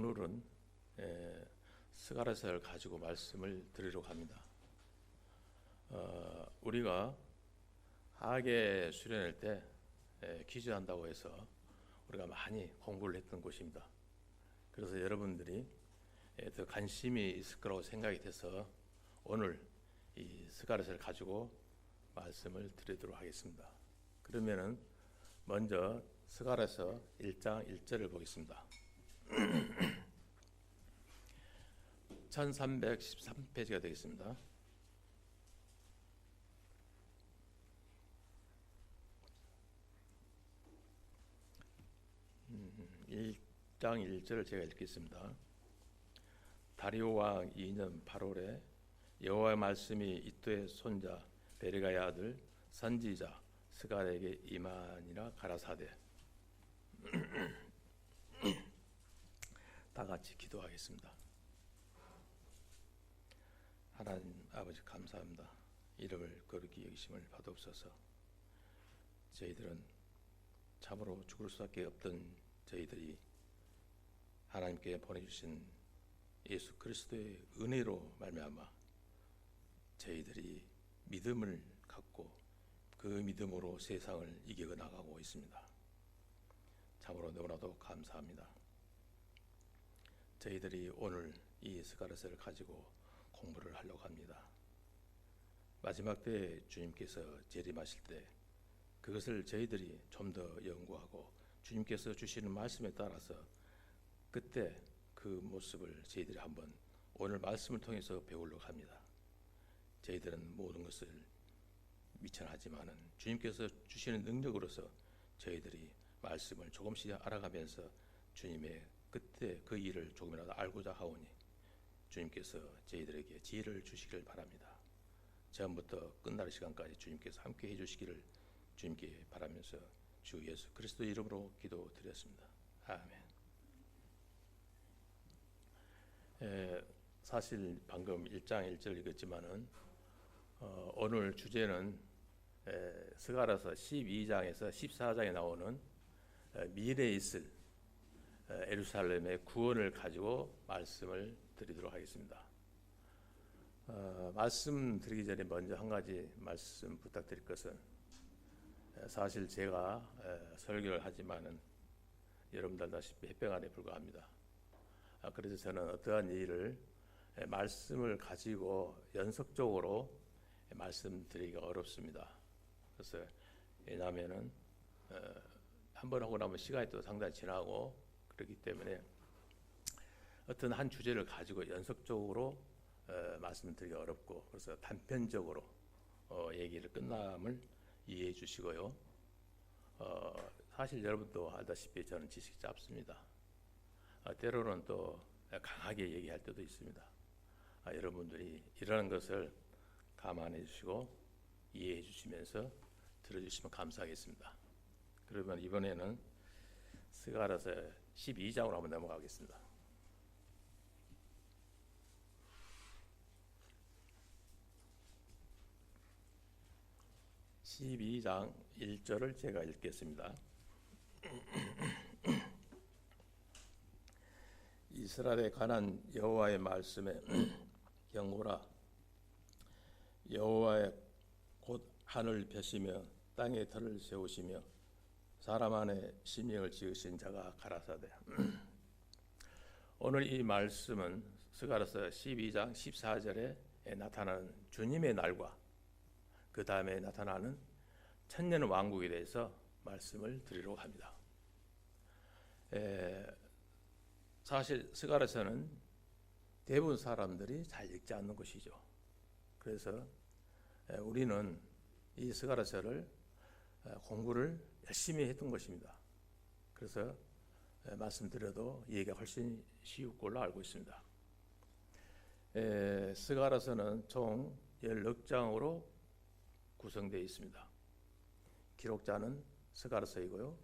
오늘은 스가랴서를 가지고 말씀을 드리려고 합니다. 우리가 하계 수련회 때 퀴즈 한다고 해서 우리가 많이 공부를 했던 곳입니다. 그래서 여러분들이 더 관심이 있을 거라고 생각이 돼서 오늘 이 스가랴서를 가지고 말씀을 드리도록 하겠습니다. 그러면은 먼저 스가랴서 1장 1절을 보겠습니다. 1313페이지가 되겠습니다. 1장 1절을 제가 읽겠습니다. 다리오 왕 2년 8월에 여호와의 말씀이 이도의 손자 베레가의 아들 선지자 스가랴에게 임하니라 가라사대. 다 같이 기도하겠습니다. 하나님 아버지 감사합니다. 이름을 거룩히 여기심을 받옵소서. 저희들은 참으로 죽을 수밖에 없던 저희들이 하나님께 보내주신 예수 그리스도의 은혜로 말미암아 저희들이 믿음을 갖고 그 믿음으로 세상을 이겨 나가고 있습니다. 참으로 너무나도 감사합니다. 저희들이 오늘 이 스가랴서를 가지고 공부를 하려고 합니다. 마지막 때 주님께서 재림하실 때 그것을 저희들이 좀 더 연구하고 주님께서 주시는 말씀에 따라서 그때 그 모습을 저희들이 한번 오늘 말씀을 통해서 배우려고 합니다. 저희들은 모든 것을 미천하지만은 주님께서 주시는 능력으로서 저희들이 말씀을 조금씩 알아가면서 주님의 그때 그 일을 조금이라도 알고자 하오니 주님께서 저희들에게 지혜를 주시기를 바랍니다. 처음부터 끝날 시간까지 주님께서 함께 해주시기를 주님께 바라면서 주 예수 그리스도 이름으로 기도드렸습니다. 아멘. 사실 방금 1장 1절 읽었지만은 오늘 주제는 스가랴서 12장에서 14장에 나오는 미래에 있을 예루살렘의 구원을 가지고 말씀을 드리도록 하겠습니다. 말씀드리기 전에 먼저 한 가지 말씀 부탁드릴 것은 사실 제가 설교를 하지만은 여러분들 알다시피 햇병아리에 불과합니다. 그래서 저는 어떠한 일을 말씀을 가지고 연속적으로 말씀드리기가 어렵습니다. 그래서 왜냐하면은 한 번 하고 나면 시간이 또 상당히 지나고 그렇기 때문에 어떤 한 주제를 가지고 연속적으로 말씀드리기 어렵고 그래서 단편적으로 얘기를 끝남을 이해해 주시고요. 사실 여러분도 알다시피 저는 지식이 짧습니다. 때로는 또 강하게 얘기할 때도 있습니다. 여러분들이 이러한 것을 감안해 주시고 이해해 주시면서 들어주시면 감사하겠습니다. 그러면 이번에는 스가랴서 12장으로 한번 넘어가겠습니다. 12장 1절을 제가 읽겠습니다. 이스라엘에 관한 여호와의 말씀에 경고라. 여호와의 곧 하늘 펴시며 땅에 터를 세우시며 사람 안에 심령을 지으신 자가 가라사대. 오늘 이 말씀은 스가랴서 12장 14절에 나타나는 주님의 날과 그 다음에 나타나는 천년 왕국에 대해서 말씀을 드리려고 합니다. 사실 스가랴서는 대부분 사람들이 잘 읽지 않는 것이죠. 그래서 우리는 이 스가랴서를 공부를 열심히 했던 것입니다. 그래서 말씀드려도 이해가 훨씬 쉬울 걸로 알고 있습니다. 스가랴서는 총 16장으로 구성되어 있습니다. 기록자는 스가랴서이고요.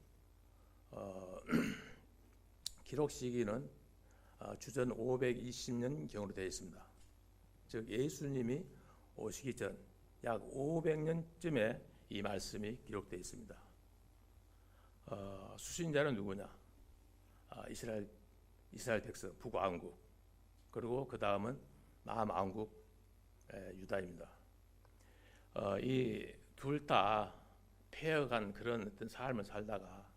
기록 시기는 주전 520년경으로 되어 있습니다. 즉 예수님이 오시기 전 약 500년쯤에 이 말씀이 기록되어 있습니다. 수신자는 누구냐? 이스라엘 이스라엘 백성 북왕국, 그리고 그 다음은 남왕국 유다입니다. 이 둘 다 패여간 그런 어떤 삶을 살다가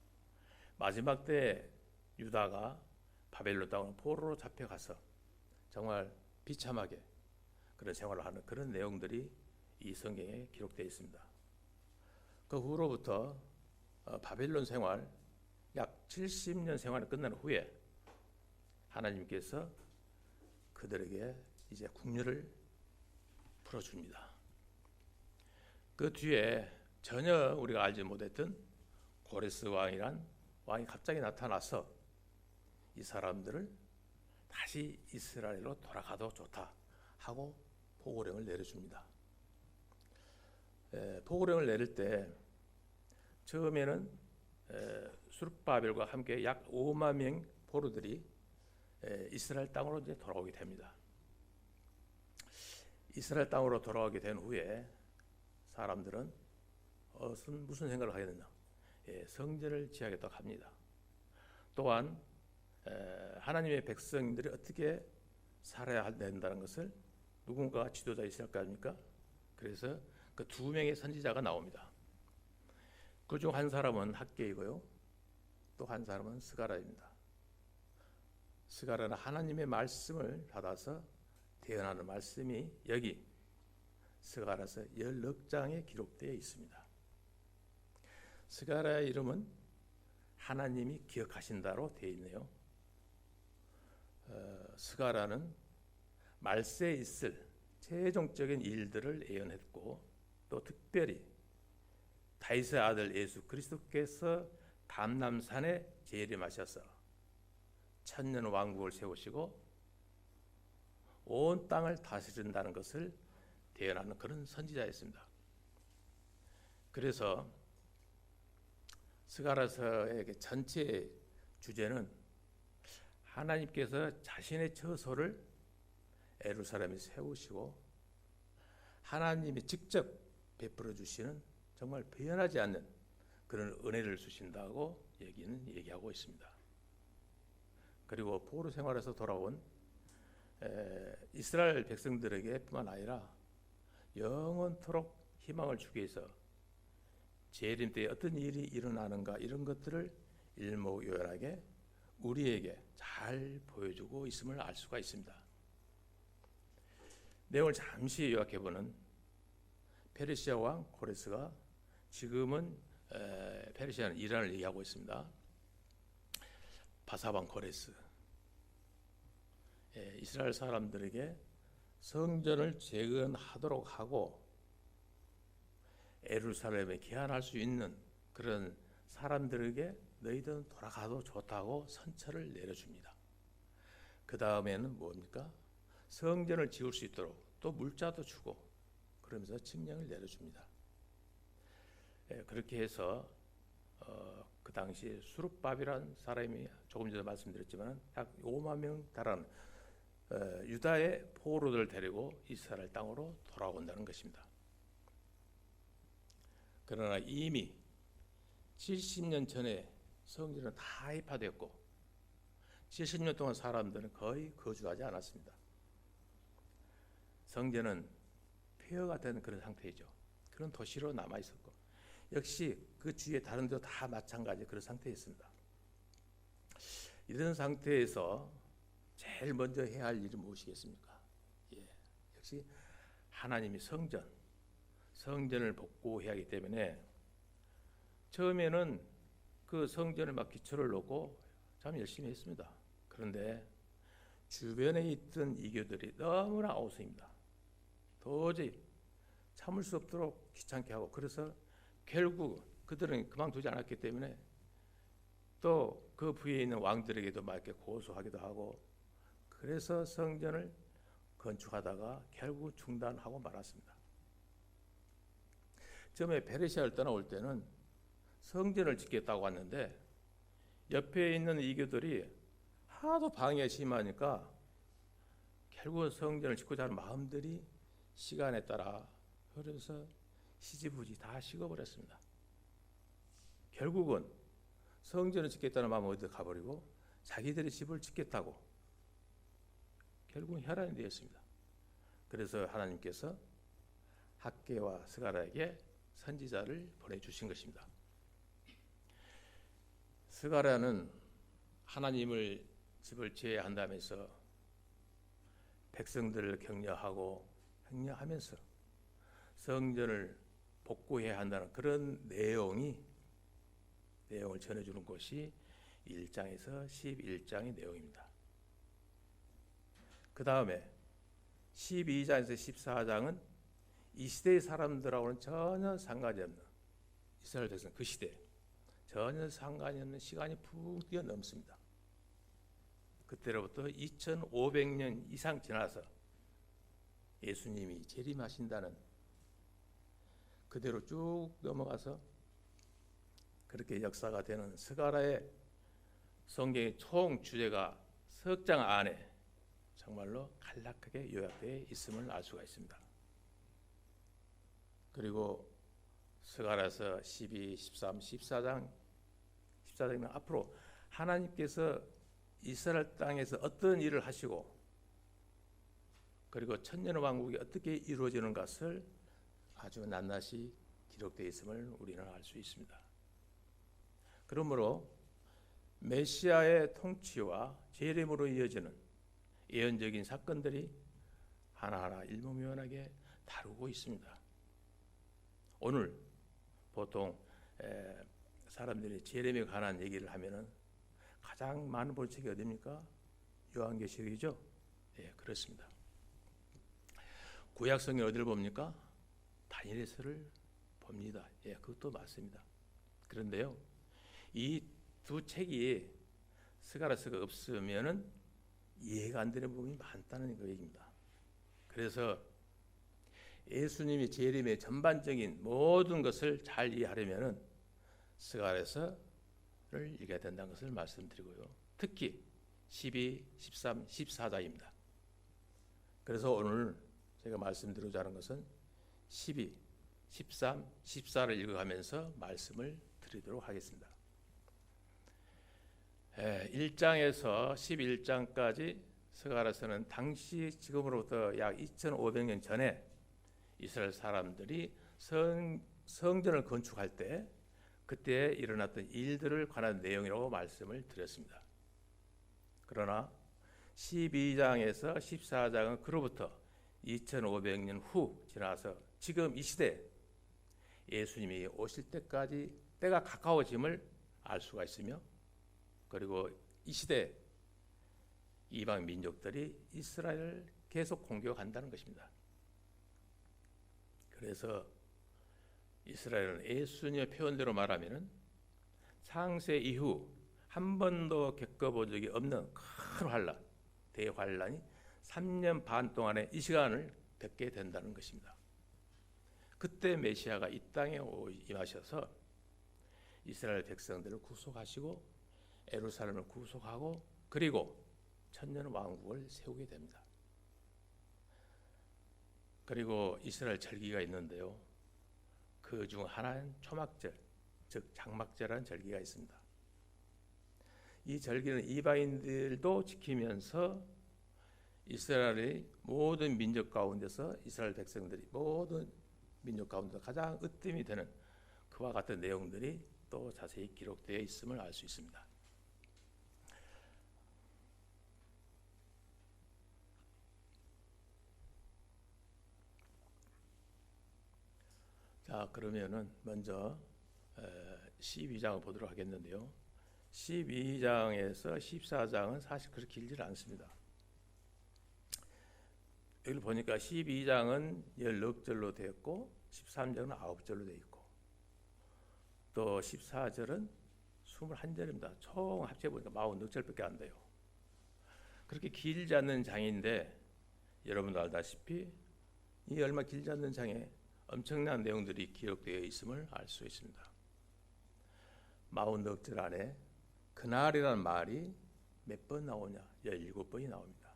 마지막 때 유다가 바벨론 땅으로 포로로 잡혀가서 정말 비참하게 그런 생활을 하는 그런 내용들이 이 성경에 기록되어 있습니다. 그 후로부터 바벨론 생활 약 70년 생활을 끝난 후에 하나님께서 그들에게 이제 국류를 풀어줍니다. 그 뒤에 전혀 우리가 알지 못했던 고레스 왕이란 왕이 갑자기 나타나서 이 사람들을 다시 이스라엘로 돌아가도 좋다 하고 포고령을 내려줍니다. 포고령을 내릴 때 처음에는 수르바벨과 함께 약 5만 명 포로들이 이스라엘 땅으로 이제 돌아오게 됩니다. 이스라엘 땅으로 돌아오게 된 후에 사람들은 무슨 생각을 하게 되냐? 성전을 지어야겠다고 합니다. 또한 하나님의 백성들이 어떻게 살아야 된다는 것을 누군가 지도자 있을 거 아닙니까? 그래서 그 두 명의 선지자가 나옵니다. 그중 한 사람은 학개이고요, 또 한 사람은 스가랴입니다. 스가랴는 하나님의 말씀을 받아서 대언하는 말씀이 여기 스가랴서 16장에 기록되어 있습니다. 스가랴의 이름은 하나님이 기억하신다로 되어 있네요. 스가랴는 말세에 있을 최종적인 일들을 예언했고, 또 특별히 다윗의 아들 예수 그리스도께서 감람산에 재림하셔서 천년 왕국을 세우시고 온 땅을 다스린다는 것을 대언하는 그런 선지자였습니다. 그래서 스가랴서의 전체 주제는 하나님께서 자신의 처소를 예루살렘에 세우시고 하나님이 직접 베풀어 주시는 정말 변하지 않는 그런 은혜를 주신다고 얘기하고 있습니다. 그리고 포로 생활에서 돌아온 이스라엘 백성들에게 뿐만 아니라 영원토록 희망을 주기 위해서 재림 때에 어떤 일이 일어나는가, 이런 것들을 일목요연하게 우리에게 잘 보여주고 있음을 알 수가 있습니다. 내용을 잠시 요약해보는 페르시아 왕 고레스가 지금은 페르시아는 이란을 얘기하고 있습니다. 바사 왕 고레스, 이스라엘 사람들에게 성전을 재건하도록 하고 예루살렘에 귀환할 수 있는 그런 사람들에게 너희들은 돌아가도 좋다고 선처를 내려줍니다. 그 다음에는 뭡니까? 성전을 지을 수 있도록 또 물자도 주고 그러면서 칙령을 내려줍니다. 그렇게 해서 그 당시 수룹밥이라는 사람이 조금 전에 말씀드렸지만 약 5만 명 달하는 유다의 포로들을 데리고 이스라엘 땅으로 돌아온다는 것입니다. 그러나 이미 70년 전에 성전은 다 해파되었고 70년 동안 사람들은 거의 거주하지 않았습니다. 성전은 폐허가 된 그런 상태이죠. 그런 도시로 남아 있었고 역시 그 주위에 다른 데도 다 마찬가지 그런 상태였습니다. 이런 상태에서 제일 먼저 해야 할 일이 무엇이겠습니까? 역시 하나님이 성전을 복구해야 하기 때문에 처음에는 그 성전을 막 기초를 놓고 참 열심히 했습니다. 그런데 주변에 있던 이교들이 너무나 아우성입니다. 도저히 참을 수 없도록 귀찮게 하고, 그래서 결국 그들은 그만두지 않았기 때문에 또 그 부에 있는 왕들에게도 막 이렇게 고소하기도 하고, 그래서 성전을 건축하다가 결국 중단하고 말았습니다. 처음에 페르시아를 떠나올 때는 성전을 짓겠다고 왔는데 옆에 있는 이교들이 하도 방해가 심하니까 결국 성전을 짓고자 하는 마음들이 시간에 따라 흐려서 시지부지 다 식어버렸습니다. 결국은 성전을 짓겠다는 마음은 어디 가버리고 자기들의 집을 짓겠다고 결국 혈안이 되었습니다. 그래서 하나님께서 학개와 스가랴에게 선지자를 보내주신 것입니다. 스가랴는 하나님을 집을 지어야 한다면서 백성들을 격려하고 격려하면서 성전을 복구해야 한다는 그런 내용을 전해주는 것이 1장에서 11장의 내용입니다. 그 다음에 12장에서 14장은 이 시대의 사람들하고는 전혀 상관이 없는 이스라엘 백성 그 시대 전혀 상관이 없는 시간이 푹 뛰어넘습니다. 그때로부터 2500년 이상 지나서 예수님이 재림하신다는 그대로 쭉 넘어가서 그렇게 역사가 되는 스가랴의 성경의 총 주제가 석 장 안에 정말로 간략하게 요약되어 있음을 알 수가 있습니다. 그리고 스가랴서 12, 13, 14장은 앞으로 하나님께서 이스라엘 땅에서 어떤 일을 하시고 그리고 천년왕국이 어떻게 이루어지는 것을 아주 낱낱이 기록되어 있음을 우리는 알 수 있습니다. 그러므로 메시아의 통치와 재림으로 이어지는 예언적인 사건들이 하나하나 일목요연하게 다루고 있습니다. 오늘 보통 사람들이 재림에 관한 얘기를 하면은 가장 많은 볼 책이 어디입니까? 요한계시록이죠. 예, 그렇습니다. 구약 성경 어디를 봅니까? 다니엘서를 봅니다. 예, 그것도 맞습니다. 그런데요, 이 두 책이 스가랴서가 없으면은 이해가 안 되는 부분이 많다는 그 얘기입니다. 그래서 예수님이 재림의 전반적인 모든 것을 잘 이해하려면은 스가랴서를 읽어야 된다는 것을 말씀드리고요. 특히 12, 13, 14장입니다. 그래서 오늘 제가 말씀드리고자 하는 것은 12, 13, 14를 읽어가면서 말씀을 드리도록 하겠습니다. 1장에서 11장까지 스가랴서는 당시 지금으로부터 약 2500년 전에 이스라엘 사람들이 성전을 건축할 때 그때 일어났던 일들을 관한 내용이라고 말씀을 드렸습니다. 그러나 12장에서 14장은 그로부터 2500년 후 지나서 지금 이 시대 예수님이 오실 때까지 때가 가까워짐을 알 수가 있으며 그리고 이 시대 이방 민족들이 이스라엘을 계속 공격한다는 것입니다. 그래서 이스라엘은 예수님의 표현대로 말하면은 창세 이후 한 번도 겪어본 적이 없는 큰 환란, 대환란이 3년 반 동안의 이 시간을 겪게 된다는 것입니다. 그때 메시아가 이 땅에 임하셔서 이스라엘 백성들을 구속하시고 예루살렘을 구속하고 그리고 천년 왕국을 세우게 됩니다. 그리고 이스라엘 절기가 있는데요. 그 중 하나는 초막절, 즉 장막절이라는 절기가 있습니다. 이 절기는 이방인들도 지키면서 이스라엘의 모든 민족 가운데서 이스라엘 백성들이 모든 민족 가운데 가장 으뜸이 되는 그와 같은 내용들이 또 자세히 기록되어 있음을 알 수 있습니다. 자, 그러면은 먼저 12장을 보도록 하겠는데요. 12장에서 14장은 사실 그렇게 길지는 않습니다. 여기 보니까 12장은 16절로 되었고 13절은 9절로 되어 있고 또 14절은 21절입니다. 총 합쳐보니까 44절밖에 안 돼요. 그렇게 길지 않는 장인데 여러분도 알다시피 이 얼마 길지 않는 장에 엄청난 내용들이 기록되어 있음을 알 수 있습니다. 44절 안에 그날이라는 말이 몇 번 나오냐? 17번이 나옵니다.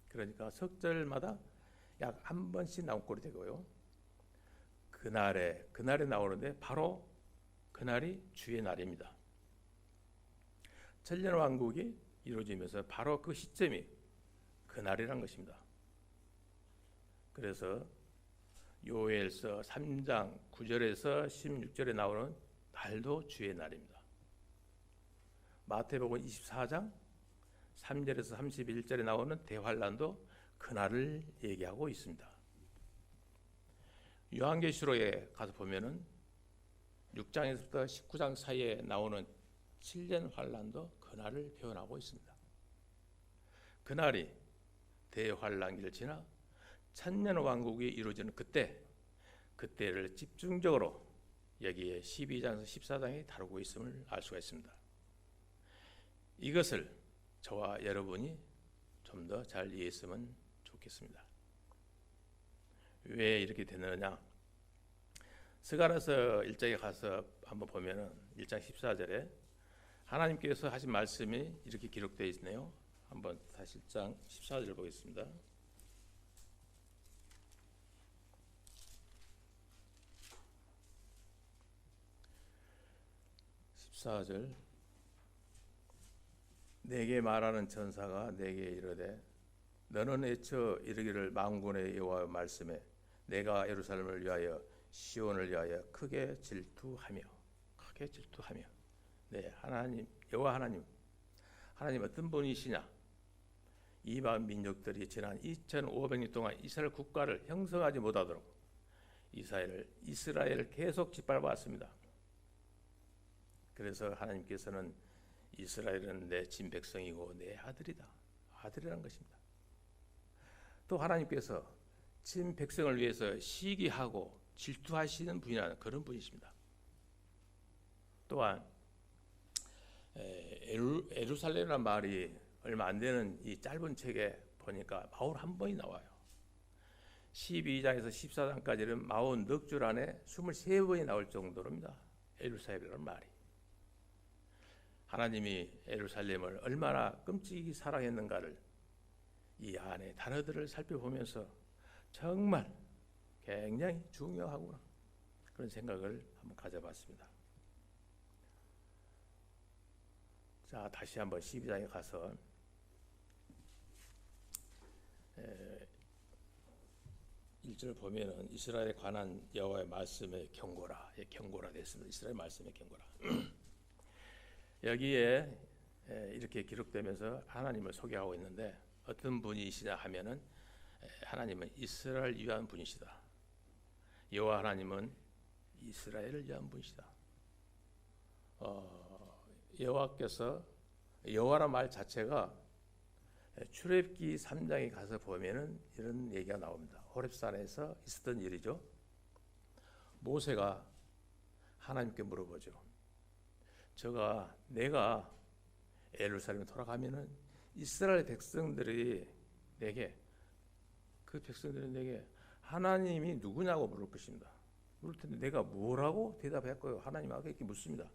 그러니까 석절마다 약 한 번씩 나온 꼴이 되고요. 그날에 나오는데 바로 그날이 주의 날입니다. 천년 왕국이 이루어지면서 바로 그 시점이 그날이란 것입니다. 그래서 요엘서 3장 9절에서 16절에 나오는 날도 주의 날입니다. 마태복음 24장 3절에서 31절에 나오는 대환란도 그날을 얘기하고 있습니다. 요한계시록에 가서 보면은 6장에서부터 19장 사이에 나오는 7년 환란도 그날을 표현하고 있습니다. 그날이 대환란기를 지나 천년 왕국이 이루어지는 그때를 집중적으로 여기에 12장에서 14장이 다루고 있음을 알 수가 있습니다. 이것을 저와 여러분이 좀 더 잘 이해했으면 좋겠습니다. 왜 이렇게 되느냐? 스가랴서 1장에 가서 한번 보면은 1장 14절에 하나님께서 하신 말씀이 이렇게 기록되어 있네요. 한번 다시 1장 14절 보겠습니다. 14절 내게 말하는 천사가 내게 이르되 너는 애처 이르기를 만군의 여호와의 말씀에 내가 예루살렘을 위하여 시온을 위하여 크게 질투하며 네, 하나님 여호와 하나님 어떤 분이시냐? 이방 민족들이 지난 2500년 동안 이스라엘 국가를 형성하지 못하도록 이스라엘을 계속 짓밟아왔습니다. 그래서 하나님께서는 이스라엘은 내 친 백성이고 내 아들이라는 것입니다. 또 하나님께서 친 백성을 위해서 시기하고 질투하시는 분이라는 그런 분이십니다. 또한 예루살렘이라는 말이 얼마 안 되는 이 짧은 책에 보니까 41번이 나와요. 12장에서 14장까지는 40넉 줄 안에 23번이 나올 정도로입니다. 예루살렘이라는 말이. 하나님이 예루살렘을 얼마나 끔찍이 사랑했는가를 이 안에 단어들을 살펴보면서 정말 굉장히 중요하구나 그런 생각을 한번 가져봤습니다. 자, 다시 한번 12장에 가서 1절 보면은 이스라엘에 관한 여호와의 말씀의 경고라 됐습니다. 이스라엘 말씀의 경고라. 여기에 이렇게 기록되면서 하나님을 소개하고 있는데 어떤 분이시냐 하면은 하나님은 이스라엘을 위한 분이시다. 여호와 하나님은 이스라엘을 위한 분이시다. 여호와께서 여호와란 말 자체가 출애굽기 3장에 가서 보면은 이런 얘기가 나옵니다. 호렙산에서 있었던 일이죠. 모세가 하나님께 물어보죠. 내가 예루살렘에 돌아가면은 이스라엘 백성들이 내게 하나님이 누구냐고 물을 것입니다. 물을 텐데 내가 뭐라고 대답할 거예요? 하나님하고 이렇게 묻습니다.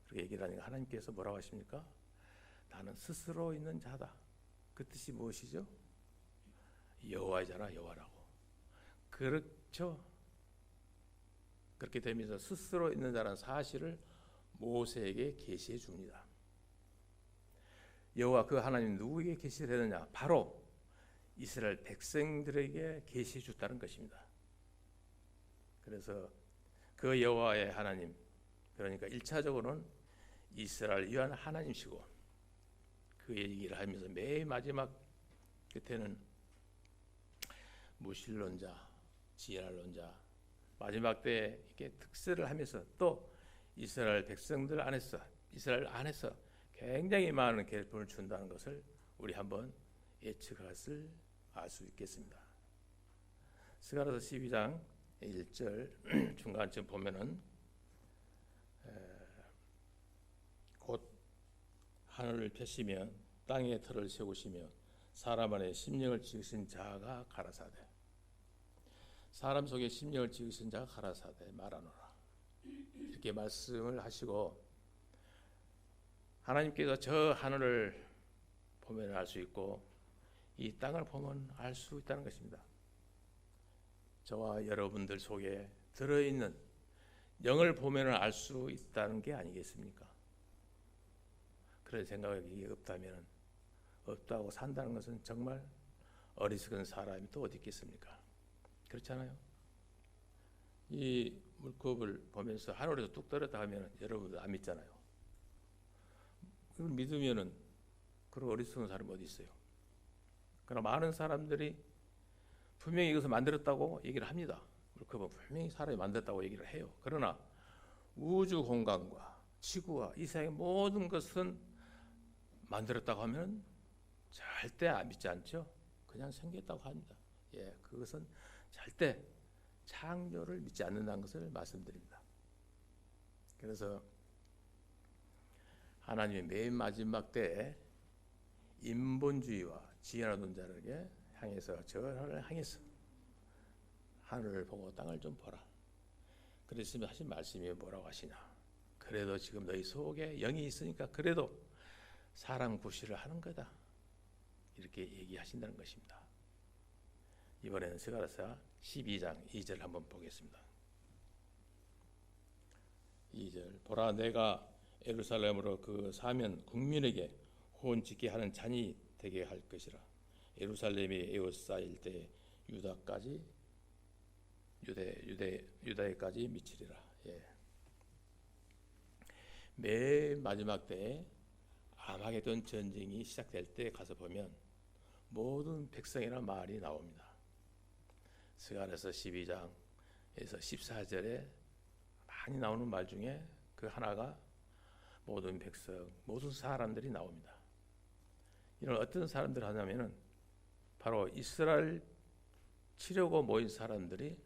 그렇게 얘기를 하니까 하나님께서 뭐라고 하십니까? 나는 스스로 있는 자다. 그 뜻이 무엇이죠? 여호와잖아, 여호와라고. 그렇죠. 그렇게 되면서 스스로 있는 자라는 사실을 모세에게 계시해 줍니다. 여호와 그 하나님 누구에게 계시를 했느냐? 바로 이스라엘 백성들에게 계시해 줬다는 것입니다. 그래서 그 여호와의 하나님, 그러니까 1차적으로는 이스라엘 위한 하나님이시고 그 얘기를 하면서 맨 마지막 끝에는 무신론자, 지랄론자 마지막 때 이렇게 특세를 하면서 또 이스라엘 백성들 안에서 이스라엘 안에서 굉장히 많은 결품을 준다는 것을 우리 한번 예측할 수 알 수 있겠습니다. 스가랴서 12장 1절 중간쯤 보면은 곧 하늘을 펴시며 땅에 터를 세우시며 사람 안에 심령을 지으신 자가 가라사대 사람 속에 심령을 지으신 자가 가라사대 말하노라 이렇게 말씀을 하시고 하나님께서 저 하늘을 보면 알 수 있고 이 땅을 보면 알 수 있다는 것입니다. 저와 여러분들 속에 들어있는 영을 보면 알 수 있다는 게 아니겠습니까? 그런 생각이 없다고 산다는 것은 정말 어리석은 사람이 또 어디 있겠습니까? 그렇잖아요. 이 물컵을 보면서 하늘에서 뚝 떨어졌다 하면 여러분들 안 믿잖아요. 그걸 믿으면은 그런 어리석은 사람이 어디 있어요? 그러나 많은 사람들이 분명히 이것을 만들었다고 얘기를 합니다. 물컵은 분명히 사람이 만들었다고 얘기를 해요. 그러나 우주 공간과 지구와 이 세상의 모든 것은 만들었다고 하면 절대 안 믿지 않죠. 그냥 생겼다고 합니다. 그것은 절대 창조를 믿지 않는다는 것을 말씀드립니다. 그래서 하나님의 맨 마지막 때에 인본주의와 지혜로운 자들에게 향해서 저를 향해서 하늘을 보고 땅을 좀 보라. 그랬으면 하신 말씀이 뭐라고 하시냐. 그래도 지금 너희 속에 영이 있으니까 그래도 사람 구실을 하는 거다. 이렇게 얘기하신다는 것입니다. 이번에는 스가랴서 12장 2절 한번 보겠습니다. 2절 보라 내가 예루살렘으로 그 사면 국민에게 호언 짓게 하는 잔이 되게 할 것이라. 예루살렘이 에워싸일 때 유다에까지 미치리라. 맨 마지막 때에 아마게돈 전쟁이 시작될 때 가서 보면 모든 백성이라는 말이 나옵니다. 스가랴서 12장에서 14절에 많이 나오는 말 중에 그 하나가 모든 백성, 모든 사람들이 나옵니다. 이런 어떤 사람들 하냐면은 바로 이스라엘 치려고 모인 사람들이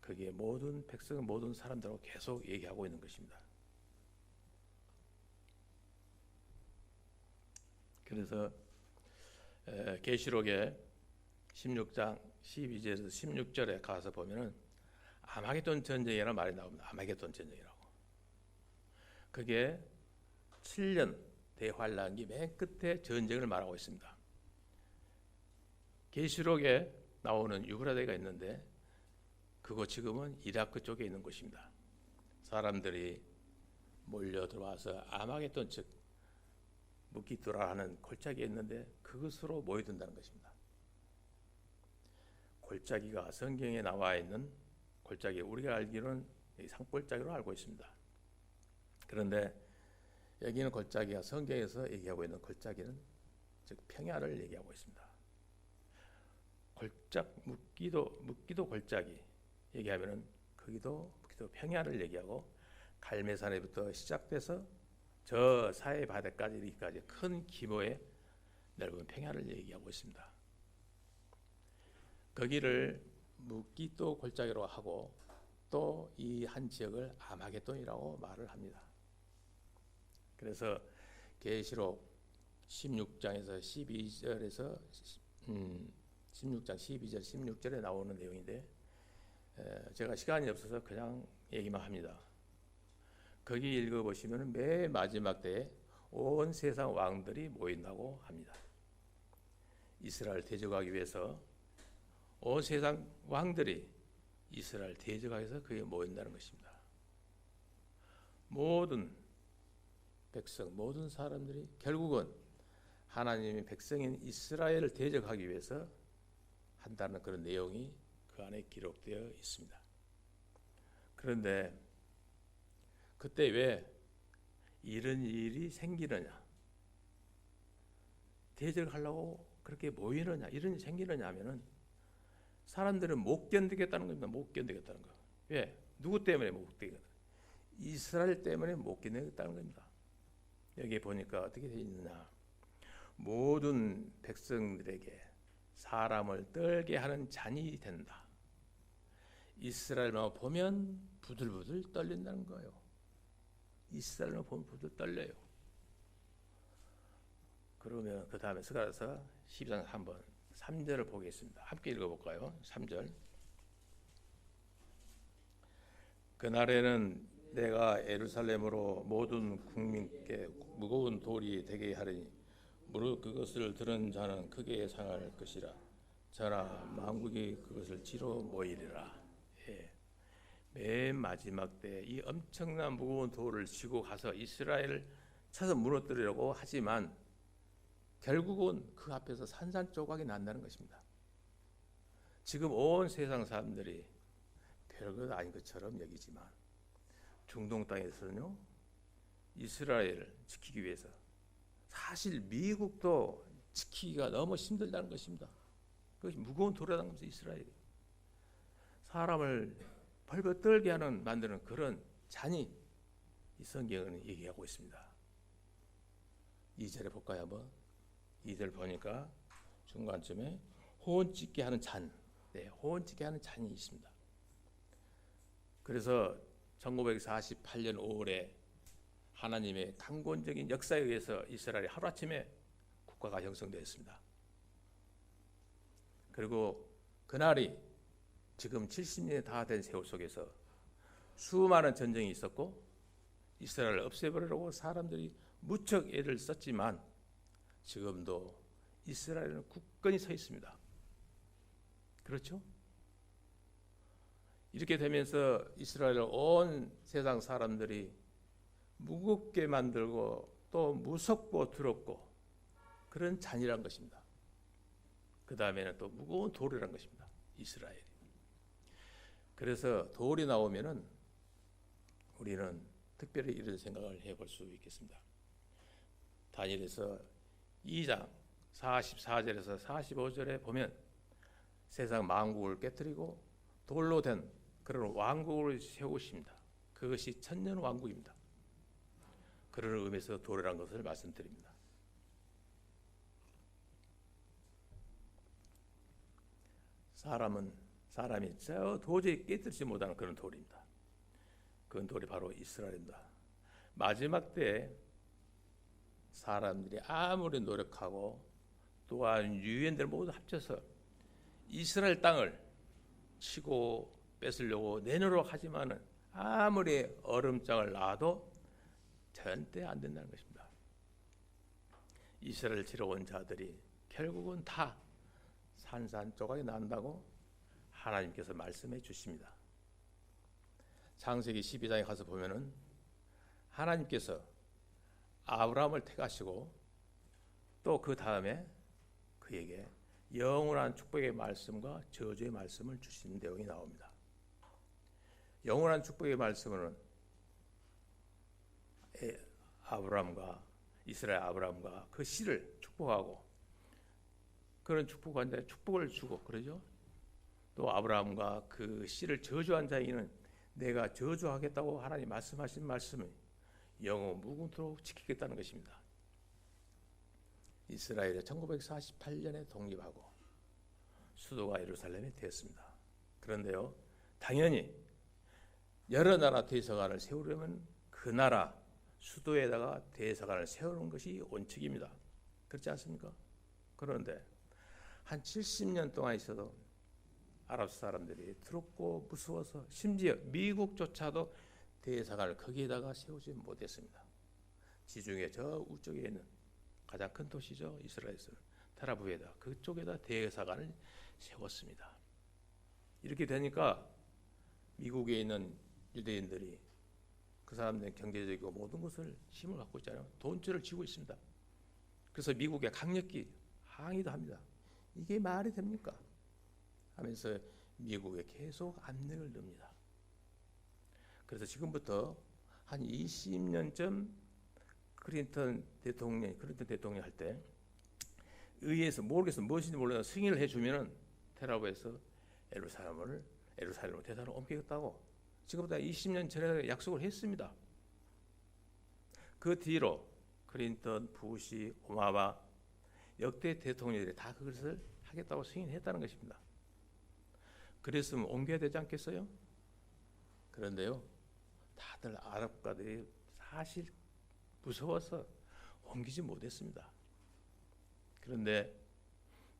거기에 모든 백성, 모든 사람들하고 계속 얘기하고 있는 것입니다. 그래서 계시록의 16장 12절에서 16절에 가서 보면은 아마게돈 전쟁이라는 말이 나옵니다. 아마게돈 전쟁이라고. 그게 7년 대환란기 맨 끝에 전쟁을 말하고 있습니다. 계시록에 나오는 유브라데가 있는데 그거 지금은 이라크 쪽에 있는 곳입니다. 사람들이 몰려 들어와서 아마게돈 즉 묵기두라하는 골짜기에 있는데 그것으로 모여든다는 것입니다. 골짜기가 성경에 나와 있는 골짜기, 우리가 알기로는 산골짜기로 알고 있습니다. 그런데 여기는 골짜기가 성경에서 얘기하고 있는 골짜기는 즉 평야를 얘기하고 있습니다. 묵기도 골짜기 얘기하면은 거기도 묵기도 평야를 얘기하고 갈매산에부터 시작돼서 저 사해 바다까지 이렇게까지 큰 규모의 넓은 평야를 얘기하고 있습니다. 거기를 묵기도 골짜기로 하고 또 이 한 지역을 아마게돈이라고 말을 합니다. 그래서 계시록 16장에서 12절에서 16장 12절 16절에 나오는 내용인데 제가 시간이 없어서 그냥 얘기만 합니다. 거기 읽어보시면 맨 마지막 때에 온 세상 왕들이 모인다고 합니다. 이스라엘 대적하기 위해서 온 세상 왕들이 이스라엘 대적하기 위해서 거기에 모인다는 것입니다. 모든 백성, 모든 사람들이 결국은 하나님의 백성인 이스라엘을 대적하기 위해서 한다는 그런 내용이 그 안에 기록되어 있습니다. 그런데 그때 왜 이런 일이 생기느냐? 대적하려고 그렇게 모이느냐? 이런 일이 생기느냐 하면은 사람들은 못 견디겠다는 겁니다. 못 견디겠다는 거. 왜? 누구 때문에 못 견디겠다? 이스라엘 때문에 못 견디겠다는 겁니다. 여기 보니까 어떻게 되어 있느냐? 모든 백성들에게 사람을 떨게 하는 잔이 된다. 이스라엘만 보면 부들부들 떨린다는 거예요. 이스라엘만 보면 부들 떨려요. 그러면 그 다음에 스가랴서 12장 한번 3절을 보겠습니다. 함께 읽어볼까요? 3절. 그날에는 내가 예루살렘으로 모든 국민께 무거운 돌이 되게 하리니 무릇 그것을 들은 자는 크게 상할 것이라. 저나 만국이 그것을 지러 모이리라. 맨 마지막 때 이 엄청난 무거운 돌을 지고 가서 이스라엘을 쳐서 무너뜨리려고 하지만 결국은 그 앞에서 산산조각이 난다는 것입니다. 지금 온 세상 사람들이 별것 아닌 것처럼 여기지만 중동 땅에서는요, 이스라엘을 지키기 위해서 사실 미국도 지키기가 너무 힘들다는 것입니다. 그것이 무거운 돌이라는 것이 이스라엘이 사람을 벌벌 떨게 하는 만드는 그런 잔이 이 성경은 얘기하고 있습니다. 2절에 볼까요? 한번 2절 보니까 중간쯤에 호언짓게 하는 잔, 호언짓게 하는 잔이 있습니다. 그래서 1948년 5월에 하나님의 강권적인 역사에 의해서 이스라엘이 하루아침에 국가가 형성되었습니다. 그리고 그날이 지금 70년이 다 된 세월 속에서 수많은 전쟁이 있었고 이스라엘을 없애버리려고 사람들이 무척 애를 썼지만 지금도 이스라엘은 굳건히 서 있습니다. 그렇죠? 이렇게 되면서 이스라엘을 온 세상 사람들이 무겁게 만들고 또 무섭고 두렵고 그런 잔이란 것입니다. 그 다음에는 또 무거운 돌이란 것입니다. 이스라엘이. 그래서 돌이 나오면은 우리는 특별히 이런 생각을 해볼 수 있겠습니다. 다니엘서 2장 44절에서 45절에 보면 세상 만국을 깨뜨리고 돌로 된 그런 왕국을 세우십니다. 그것이 천년 왕국입니다. 그런 의미에서 돌이라는 것을 말씀드립니다. 사람이 저 도저히 깨뜨리지 못하는 그런 돌입니다. 그건 돌이 바로 이스라엘입니다. 마지막 때 사람들이 아무리 노력하고 또한 유엔들 모두 합쳐서 이스라엘 땅을 치고 뺏으려고 내놓으려고 하지만은 아무리 얼음장을 놔도 절대 안 된다는 것입니다. 이스라엘 치러 온 자들이 결국은 다 산산조각이 난다고 하나님께서 말씀해 주십니다. 창세기 12장에 가서 보면은 하나님께서 아브라함을 택하시고 또 그 다음에 그에게 영원한 축복의 말씀과 저주의 말씀을 주시는 내용이 나옵니다. 영원한 축복의 말씀은 이스라엘 아브라함과 그 씨를 축복하고 그런 축복한 축복을 주고 그러죠. 또 아브라함과 그 씨를 저주한 자에게는 내가 저주하겠다고 하나님 말씀하신 말씀을 영원 무궁토록 지키겠다는 것입니다. 이스라엘이 1948년에 독립하고 수도가 예루살렘이 되었습니다. 그런데요, 당연히 여러 나라 대사관을 세우려면 그 나라 수도에다가 대사관을 세우는 것이 원칙입니다. 그렇지 않습니까? 그런데 한 70년 동안 있어도 아랍 사람들이 두렵고 무서워서 심지어 미국조차도 대사관을 거기에다가 세우지 못했습니다. 지중해 저 우쪽에 있는 가장 큰 도시죠. 이스라엘에서 테라브에다 그쪽에다 대사관을 세웠습니다. 이렇게 되니까 미국에 있는 유대인들이 그 사람들은 경제적이고 모든 것을 힘을 갖고 있잖아요. 돈줄을 쥐고 있습니다. 그래서 미국에 강력히 항의도 합니다. 이게 말이 됩니까? 하면서 미국에 계속 압력을 넣습니다. 그래서 지금부터 한 20년쯤 클린턴 대통령 할 때 의회에서 모르겠어 무엇인지 몰라도 승인을 해주면은 테라브에서 예루살렘으로 대사로 옮기겠다고 지금부터 20년 전에 약속을 했습니다. 그 뒤로 클린턴, 부시, 오바마 역대 대통령들이 다 그것을 하겠다고 승인했다는 것입니다. 그랬으면 옮겨야 되지 않겠어요? 그런데요, 다들 아랍 국가들이 사실 무서워서 옮기지 못했습니다. 그런데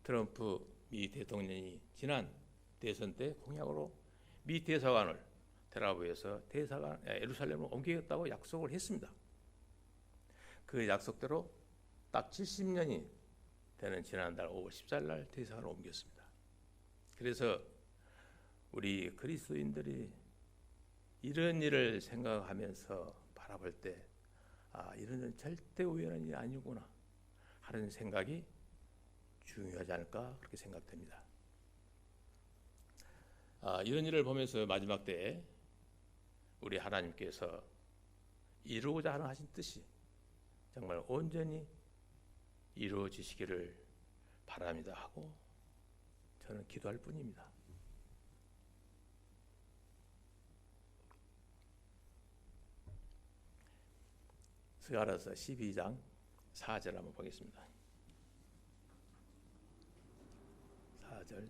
트럼프 미 대통령이 지난 대선 때 공약으로 미 대사관을 텔아비브에서 예루살렘으로 옮기겠다고 약속을 했습니다. 그 약속대로 딱 70년이 되는 지난달 5월 14일 날 대사관을 옮겼습니다. 그래서 우리 그리스도인들이 이런 일을 생각하면서 바라볼 때 이런 일은 절대 우연한 일이 아니구나 하는 생각이 중요하지 않을까 그렇게 생각됩니다. 이런 일을 보면서 마지막 때에 우리 하나님께서 이루고자 하신 뜻이 정말 온전히 이루어지시기를 바랍니다 하고 저는 기도할 뿐입니다. 스가랴서 12장 4절 한번 보겠습니다. 4절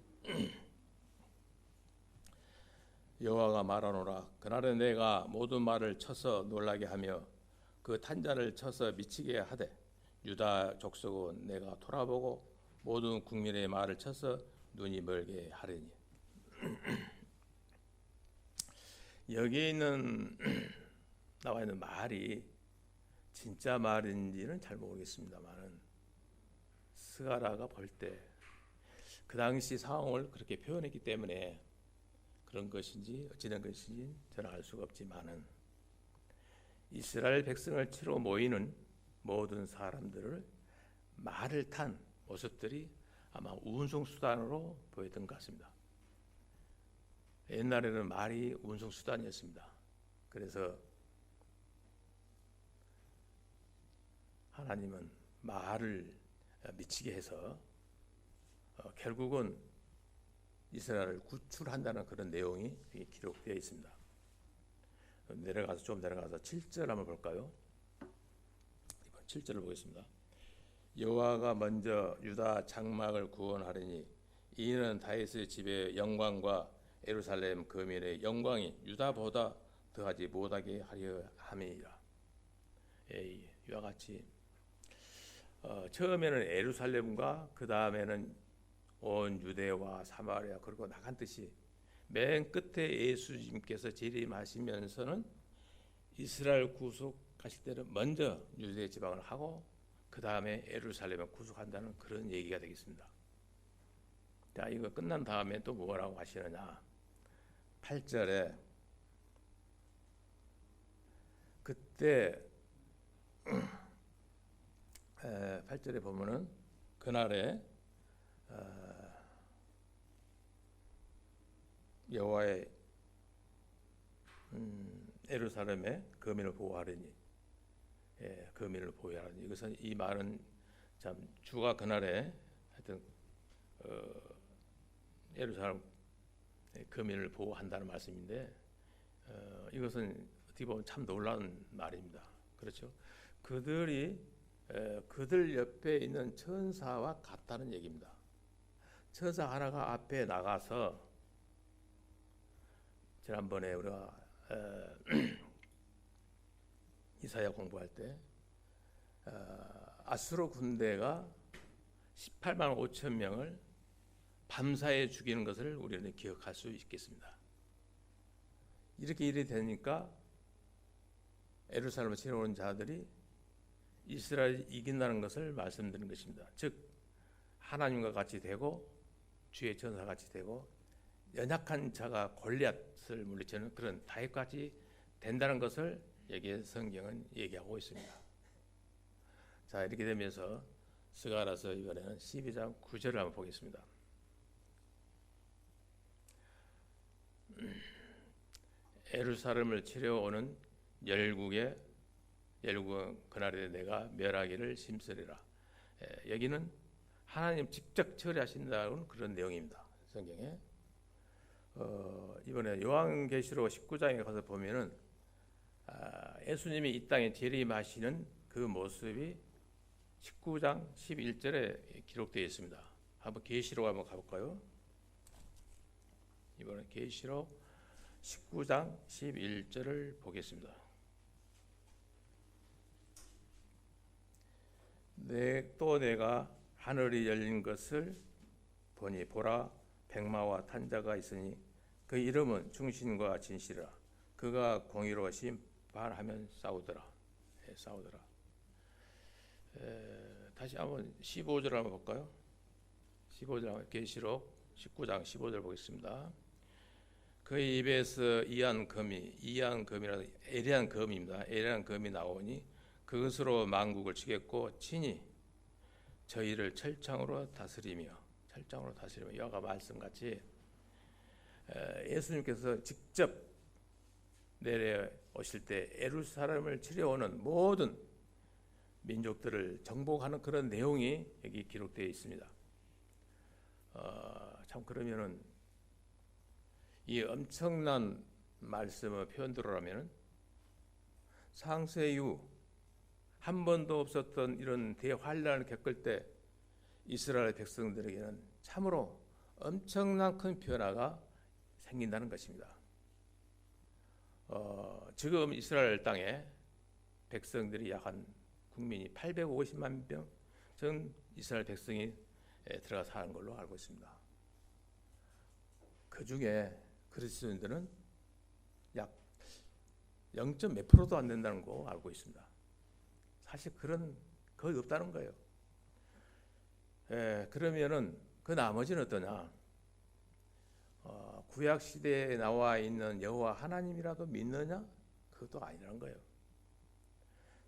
여호와가 말하노라 그날에 내가 모든 말을 쳐서 놀라게 하며 그 탄자를 쳐서 미치게 하되 유다 족속은 내가 돌아보고 모든 국민의 말을 쳐서 눈이 멀게 하리니. 여기에 나와 있는 말이 진짜 말인지는 잘 모르겠습니다만은 스가랴가 볼 때 그 당시 상황을 그렇게 표현했기 때문에 그런 것인지 어찌된 것인지 저는 알 수가 없지만은 이스라엘 백성을 치러 모이는 모든 사람들을 말을 탄 모습들이 아마 운송 수단으로 보였던 것 같습니다. 옛날에는 말이 운송 수단이었습니다. 그래서 하나님은 말을 미치게 해서 결국은 이스라엘을 구출한다는 그런 내용이 기록되어 있습니다. 좀 내려가서 7절 한번 볼까요? 7절을 보겠습니다. 여호와가 먼저 유다 장막을 구원하리니 이는 다윗의 집의 영광과 예루살렘 거민의 영광이 유다보다 더하지 못하게 하려 함이라. 이와 같이 처음에는 예루살렘과 그 다음에는 온 유대와 사마리아 그리고 나간 뜻이 맨 끝에 예수님께서 재림하시면서는 이스라엘 구속하실 때는 먼저 유대 지방을 하고 그 다음에 예루살렘을 구속한다는 그런 얘기가 되겠습니다. 자, 이거 끝난 다음에 또 뭐라고 하시느냐? 8절에 그때 8절에 보면은 그날에 여호와의 예루살렘의 거민을 보호하리니, 거민을 보호하리니. 이것은 이 말은 참 주가 그날에 하여튼 예루살렘 거민을 보호한다는 말씀인데 이것은 어떻게 보면 참 놀라운 말입니다. 그렇죠? 그들 옆에 있는 천사와 같다는 얘기입니다. 천사 하나가 앞에 나가서 지난번에 우리가 이사야 공부할 때 아수르 군대가 18만 5천 명을 밤사이에 죽이는 것을 우리는 기억할 수 있겠습니다. 이렇게 일이 되니까 예루살렘을 치러오는 자들이 이스라엘이 이긴다는 것을 말씀드린 것입니다. 즉 하나님과 같이 되고 주의 전사 같이 되고 연약한 자가 골리앗을 물리치는 그런 다윗같이 된다는 것을 여기에 성경은 얘기하고 있습니다. 자, 이렇게 되면서 스가랴서 이번에는 12장 9절을 한번 보겠습니다. 예루살렘을 치려오는 열국은 그날에 내가 멸하기를 심쓰리라. 여기는 하나님 직접 처리하신다는 그런 내용입니다. 성경에. 이번에 요한계시록 19장에 가서 보면은 예수님이 이 땅에 재림하시는 그 모습이 19장 11절에 기록되어 있습니다. 한번 계시록 한번 가볼까요? 이번에 계시록 19장 11절을 보겠습니다. 또 내가 하늘이 열린 것을 보니 보라 백마와 탄자가 있으니 그 이름은 충신과 진실이라. 그가 공의로 심판하면 싸우더라. 다시 한번 15절 한번 볼까요? 15절 한번 계시록 19장 15절 보겠습니다. 그 입에서 이한 금이라 에리한 금입니다. 에리한 금이 나오니 그것으로 만국을 치겠고 친히 저희를 철장으로 다스리며 이와 같은 말씀같이 예수님께서 직접 내려오실 때 예루살렘을 치러오는 모든 민족들을 정복하는 그런 내용이 여기 기록되어 있습니다. 참 그러면은 이 엄청난 말씀의 표현대로라면 상세 이후 한 번도 없었던 이런 대환란을 겪을 때 이스라엘 백성들에게는 참으로 엄청난 큰 변화가 생긴다는 것입니다. 지금 이스라엘 땅에 백성들이 약 한 국민이 850만 명 전 이스라엘 백성이 들어가 사는 걸로 알고 있습니다. 그 중에 그리스도인들은 약 0.몇 %도 안 된다는 거 알고 있습니다. 사실 그런 거의 없다는 거예요. 그러면은 그 나머지는 어떠냐? 구약 시대에 나와 있는 여호와 하나님이라도 믿느냐? 그것도 아니라는 거예요.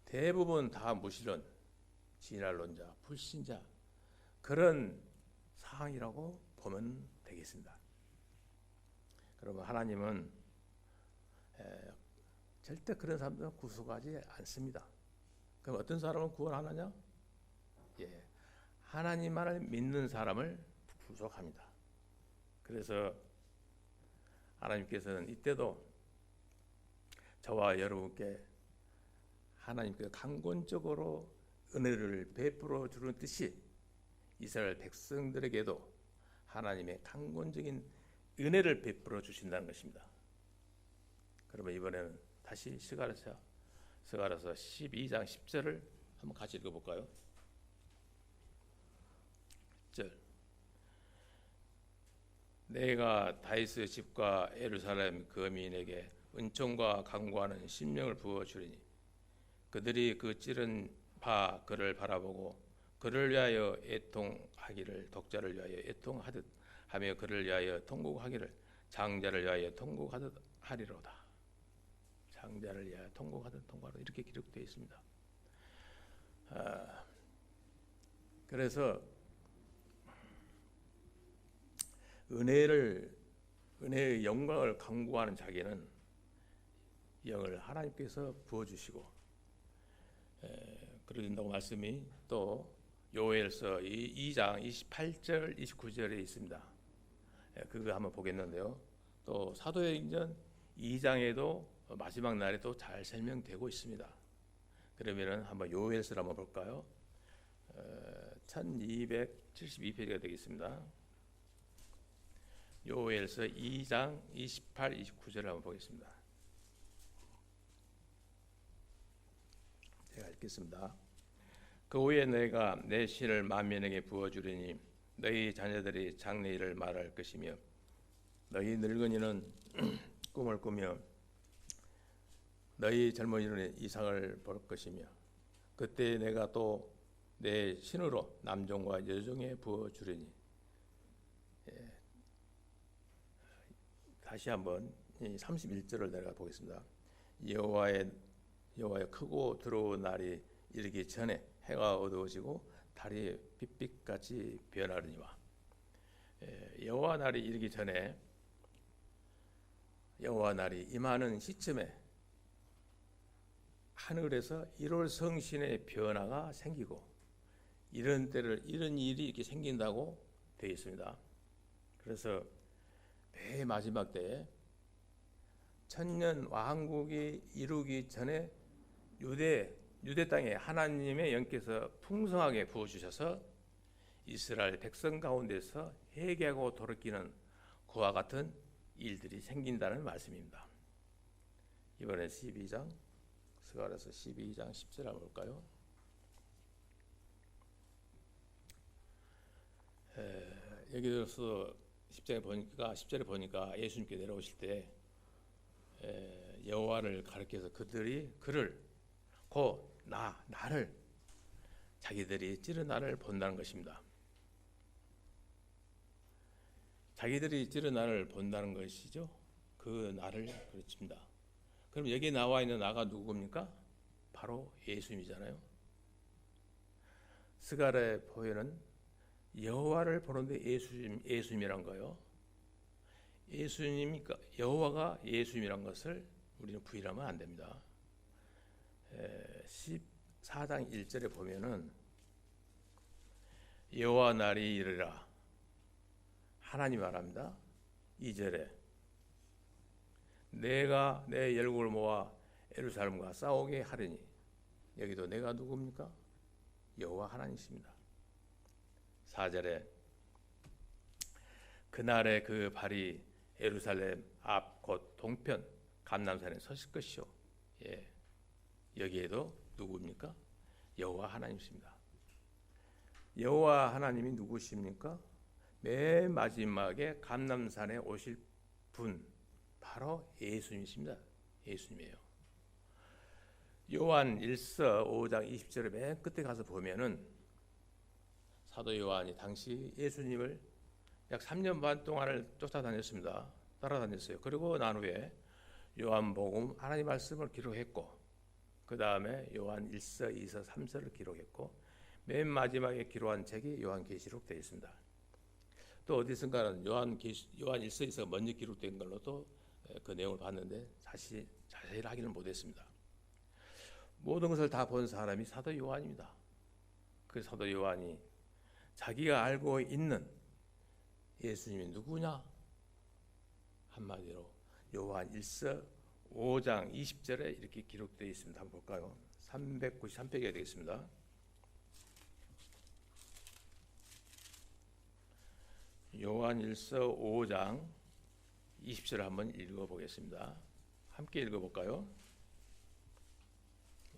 대부분 다 무신론, 진할론자, 불신자 그런 상황이라고 보면 되겠습니다. 그러면 하나님은 절대 그런 사람들은 구속하지 않습니다. 그럼 어떤 사람을 구원하느냐? 하나님만을 믿는 사람을 구속합니다. 그래서 하나님께서는 이때도 저와 여러분께 하나님께서 강권적으로 은혜를 베풀어 주는 뜻이 이스라엘 백성들에게도 하나님의 강권적인 은혜를 베풀어 주신다는 것입니다. 그러면 이번에는 다시 스가랴서 12장 10절을 한번 같이 읽어볼까요? 10절 내가 다윗의 집과 예루살렘 거민에게 은총과 강구하는 심령을 부어주리니 그들이 그 찌른 바 그를 바라보고 그를 위하여 애통하기를 독자를 위하여 애통하듯 하며 그를 위하여 통곡하기를 장자를 위하여 통곡하듯 하리로다. 장자를 위하여 통곡하듯 통곡하듯 이렇게 기록되어 있습니다. 그래서 은혜의 영광을 강구하는 자에게는 영을 하나님께서 부어주시고 그러신다고 말씀이 또 요엘서 2장 28절 29절에 있습니다. 그거 한번 보겠는데요. 또 사도행전 2장에도 마지막 날에 또 잘 설명되고 있습니다. 그러면은 한번 요엘서를 한번 볼까요? 1272페이지가 되겠습니다. 요엘서 2장 28, 29절을 한번 보겠습니다. 제가 읽겠습니다. 그 후에 내가 내 신을 만민에게 부어주리니 너희 자녀들이 장래일을 말할 것이며 너희 늙은이는 꿈을 꾸며 너희 젊은이는 이상을 볼 것이며 그때 내가 또 내 신으로 남종과 여종에 부어주리니 다시 한번 31절을 내가 보겠습니다. 여호와의 크고 두려운 날이 이르기 전에 해가 어두워지고 달이 빛빛같이 변하려니와 여호와 날이 이르기 전에 여호와 날이 임하는 시점에 하늘에서 1월 성신의 변화가 생기고 이런 일이 이렇게 생긴다고 되어 있습니다. 그래서 매 마지막 때에 천년 왕국이 이루기 전에 유대 땅에 하나님의 영께서 풍성하게 부어주셔서 이스라엘 백성 가운데서 회개하고 돌이키는 그와 같은 일들이 생긴다는 말씀입니다. 이번에 스가랴서 12장 10절 한번 볼까요? 여기서 10절에 보니까 예수님께 내려오실 때 여호와를 가리켜서 그들이 나를 자기들이 찌른 나를 본다는 것입니다. 자기들이 찌른 나를 본다는 것이죠. 그 나를 그렇습니다. 그럼 여기 나와 있는 나가 누굽니까? 바로 예수님이잖아요. 스가랴 보혜는 여호와를 보는데 예수님이란 거요. 예수님이니까 여호와가 예수님이란 것을 우리는 부인하면 안 됩니다. 14장 1절에 보면은 여호와 날이 이르라, 하나님 말합니다. 2절에 내가 내 열국을 모아 예루살렘과 싸우게 하리니, 여기도 내가 누굽니까? 여호와 하나님이십니다. 4절에 그날에 그 발이 예루살렘 앞 곧 동편 감람산에 서실 것이요. 예, 여기에도 누구입니까? 여호와 하나님이십니다. 여호와 하나님이 누구십니까? 맨 마지막에 감람산에 오실 분, 바로 예수님이십니다. 예수님이에요. 요한 1서 5장 20절에 맨 끝에 가서 보면은 사도 요한이 당시 예수님을 약 3년 반 동안을 쫓아다녔습니다. 따라다녔어요. 그리고 난 후에 요한복음 하나님 말씀을 기록했고, 그 다음에 요한 1서, 2서, 3서를 기록했고, 맨 마지막에 기록한 책이 요한계시록 되어 있습니다. 또 어디선가는 요한 1서, 2서가 먼저 기록된 걸로도 그 내용을 봤는데 자세히 하기는 못했습니다. 모든 것을 다 본 사람이 사도 요한입니다. 그 사도 요한이 자기가 알고 있는 예수님이 누구냐? 한마디로 요한 1서 5장 20절에 이렇게 기록되어 있습니다. 한번 볼까요? 393페이지가 되겠습니다. 요한 1서 5장 20절을 한번 읽어보겠습니다. 함께 읽어볼까요?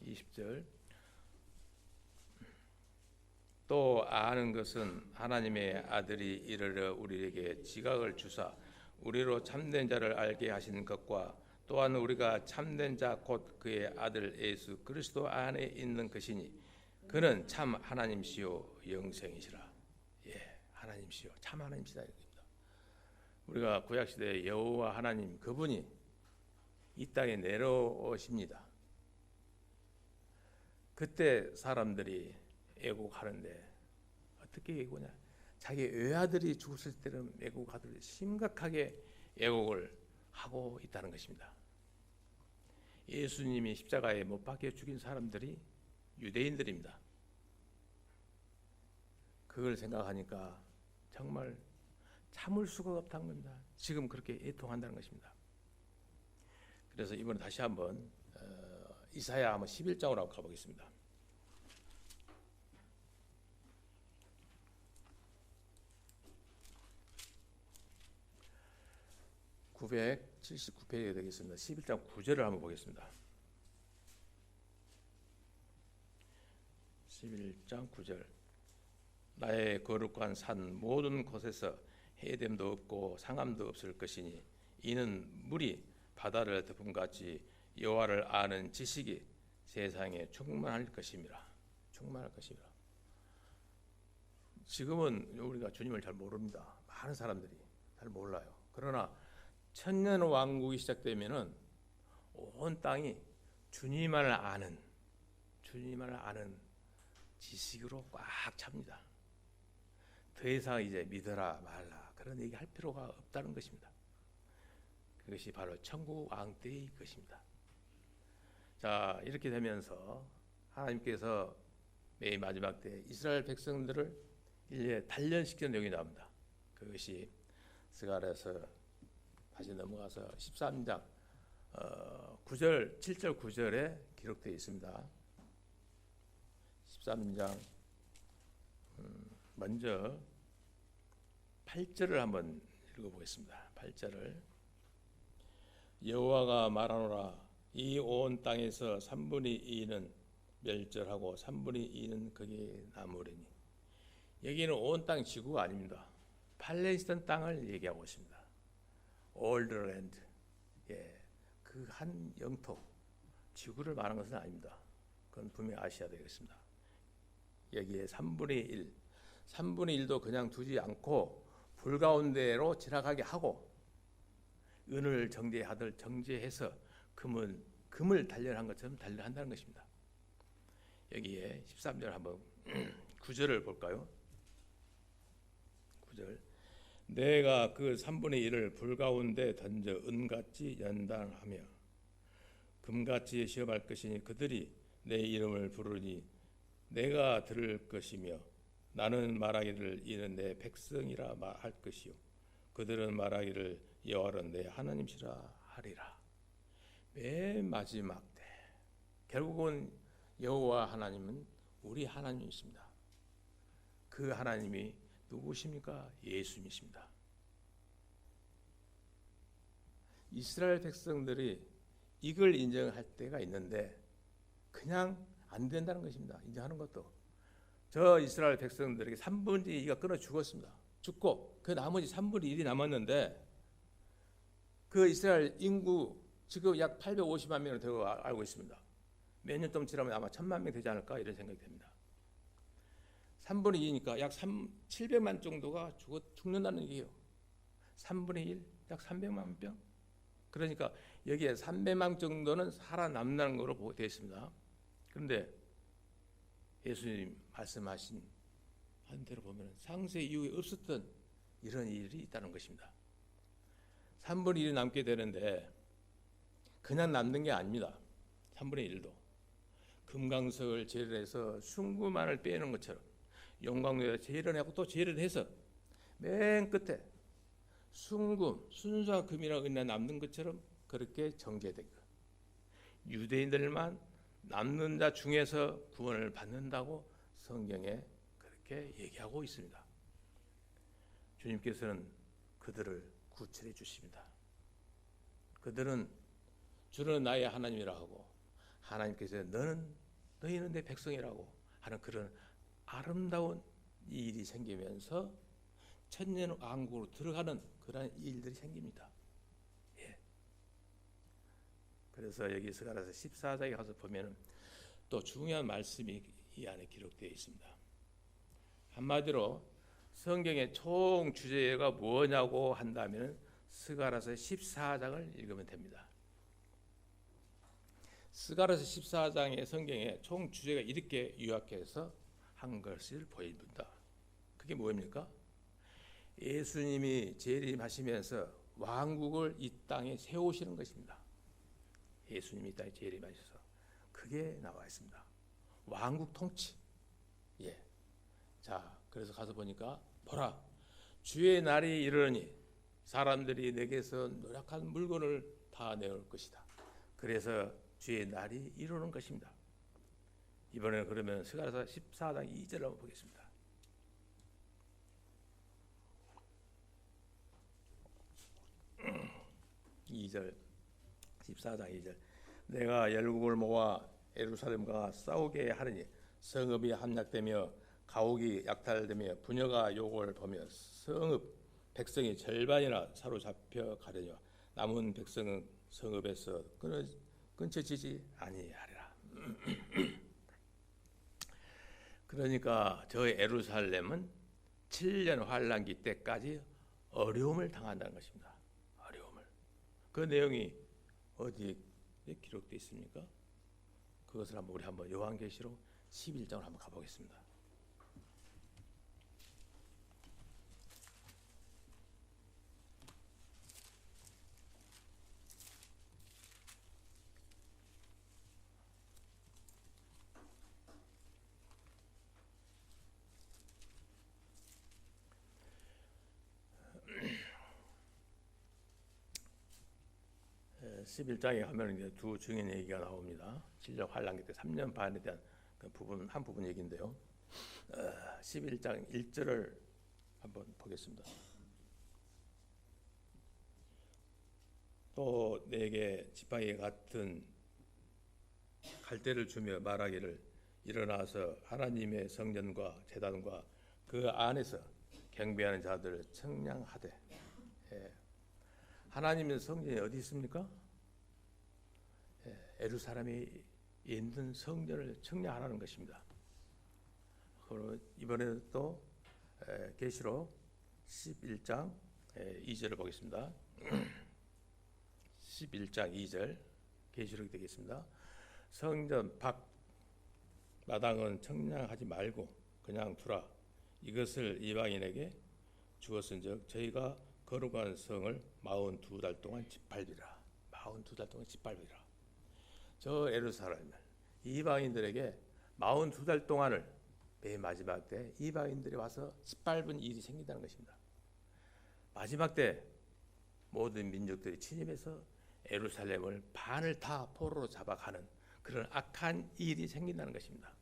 20절. 또 아는 것은 하나님의 아들이 이르러 우리에게 지각을 주사 우리로 참된 자를 알게 하시는 것과, 또한 우리가 참된 자 곧 그의 아들 예수 그리스도 안에 있는 것이니 그는 참 하나님이시요 영생이시라. 예, 하나님이시요 참 하나님이시다 이겁니다. 우리가 구약 시대에 여호와 하나님 그분이 이 땅에 내려오십니다. 그때 사람들이 애국하는데 어떻게 애국하냐? 자기 외아들이 죽었을 때는 애국하듯이 심각하게 애국을 하고 있다는 것입니다. 예수님이 십자가에 못 박혀 죽인 사람들이 유대인들입니다. 그걸 생각하니까 정말 참을 수가 없다는 겁니다. 지금 그렇게 애통한다는 것입니다. 그래서 이번에 다시 한번 이사야 한번 11장으로 한번 가보겠습니다. 979페이지가 되겠습니다. 11장 9절을 한번 보겠습니다. 11장 9절. 나의 거룩한 산 모든 곳에서 해됨도 없고 상함도 없을 것이니 이는 물이 바다를 덮음같이 여호와를 아는 지식이 세상에 충만할 것입니다. 충만할 것입니다. 지금은 우리가 주님을 잘 모릅니다. 많은 사람들이 잘 몰라요. 그러나 천년 왕국이 시작되면은 온 땅이 주님을 아는 지식으로 꽉 찹니다. 더 이상 이제 믿어라 말라 그런 얘기 할 필요가 없다는 것입니다. 그것이 바로 천국 왕 때의 것입니다. 자, 이렇게 되면서 하나님께서 매일 마지막 때 이스라엘 백성들을 이제 단련시키는 내용이 나옵니다. 그것이 스가랴서 다시 넘어가서 13장 9절, 7절, 9절에 기록되어 있습니다. 13장 먼저 8절을 한번 읽어보겠습니다. 8절을 여호와가 말하노라 이 온 땅에서 3분의 2는 멸절하고 3분의 2는 거기에 남으리니, 여기는 온 땅 지구가 아닙니다. 팔레스타인 땅을 얘기하고 있습니다. All the land, 예, 그 한 영토, 지구를 말하는 것은 아닙니다. 그건 분명히 아셔야 되겠습니다. 여기에 3분의 1, 3분의 1도 그냥 두지 않고 불 가운데로 지나가게 하고 은을 정제해서 금을 단련한 것처럼 단련한다는 것입니다. 여기에 13절 한번 9절을 볼까요? 9절. 내가 그 3분의 1을 불 가운데 던져 은같이 연단하며 금같이 시험할 것이니 그들이 내 이름을 부르니 내가 들을 것이며 나는 말하기를 이는 내 백성이라 할 것이요 그들은 말하기를 여호와는 내 하나님이시라 하리라. 맨 마지막 때 결국은 여호와 하나님은 우리 하나님이십니다. 그 하나님이 누구십니까? 예수님이십니다. 이스라엘 백성들이 이걸 인정할 때가 있는데 그냥 안 된다는 것입니다. 인정하는 것도. 저 이스라엘 백성들에게 3분의 2가 끊어 죽었습니다. 죽고 그 나머지 3분의 1이 남았는데 그 이스라엘 인구 지금 약 850만 명을 되고 알고 있습니다. 몇 년 동안 지나면 아마 1000만 명 되지 않을까 이런 생각이 듭니다. 3분의 2니까 약 700만 정도가 죽는다는 얘기예요. 3분의 1, 약 300만 명. 그러니까 여기에 300만 정도는 살아남는 것으로 되어 있습니다. 그런데 예수님 말씀하신 한 대로 보면 상세 이후에 없었던 이런 일이 있다는 것입니다. 3분의 1이 남게 되는데 그냥 남는 게 아닙니다. 3분의 1도 금강석을 제일해서 순구만을 빼는 것처럼 용광로에 제일을 하고 또 제일을 해서 맨 끝에 순금, 순수한 금이라고 은혜 남는 것처럼 그렇게 정제된 것. 유대인들만 남는 자 중에서 구원을 받는다고 성경에 그렇게 얘기하고 있습니다. 주님께서는 그들을 구출해 주십니다. 그들은 주는 나의 하나님이라 하고 하나님께서 너희는 내 백성이라고 하는 그런 아름다운 일이 생기면서 천년 왕국으로 들어가는 그런 일들이 생깁니다. 예. 그래서 여기 스가랴서 14장에 가서 보면 또 중요한 말씀이 이 안에 기록되어 있습니다. 한마디로 성경의 총 주제가 뭐냐고 한다면 스가랴서 14장을 읽으면 됩니다. 스가랴서 14장의 성경의 총 주제가 이렇게 요약해서 한 것을 보입니다. 그게 뭐입니까? 예수님이 재림하시면서 왕국을 이 땅에 세우시는 것입니다. 예수님이 이 땅에 재림하셔서 그게 나와 있습니다. 왕국 통치. 예. 자, 그래서 가서 보니까 보라, 주의 날이 이르니 사람들이 내게서 노력한 물건을 다 내올 것이다. 그래서 주의 날이 이루는 것입니다. 이번에는 그러면 스가랴서 14장 2절을 한번 보겠습니다. (2절) 14장 2절. 내가 열국을 모아 예루살렘과 싸우게 하리니 성읍이 함락되며 가옥이 약탈되며 부녀가 욕을 보며 성읍 백성이 절반이나 사로잡혀 가려며 남은 백성은 성읍에서 끊쳐지지 아니하리라. 그러니까 저 예루살렘은 7년 환란기 때까지 어려움을 당한다는 것입니다. 어려움을. 그 내용이 어디에 기록되어 있습니까? 그것을 우리 한번 요한계시록 11장을 한번 가보겠습니다. 에, 11장에 가면 이제 두 증인 얘기가 나옵니다. 7년 환란기 때 3년 반에 대한 그 부분 한 부분 얘기인데요. 11장 1절을 한번 보겠습니다. 또 내게 지팡이 같은 갈대를 주며 말하기를 일어나서 하나님의 성전과 제단과 그 안에서 경배하는 자들을 청량하되. 예. 하나님의 성전이 어디 있습니까? 예. 예루살렘에 있는 성전을 청량하라는 것입니다. 그리고 이번에는 또 계시록 11장 2절을 보겠습니다. 11장 2절 계시록이 되겠습니다. 성전 밖 마당은 청량하지 말고 그냥 두라. 이것을 이방인에게 주었은즉 저희가 거룩한 성을 42달 동안 짓밟으리라. 42달 동안 짓밟으리라. 저 예루살렘을 이방인들에게 42달 동안을 맨 마지막 때 이방인들이 와서 짓밟은 일이 생긴다는 것입니다. 마지막 때 모든 민족들이 침입해서 예루살렘을 반을 다 포로로 잡아가는 그런 악한 일이 생긴다는 것입니다.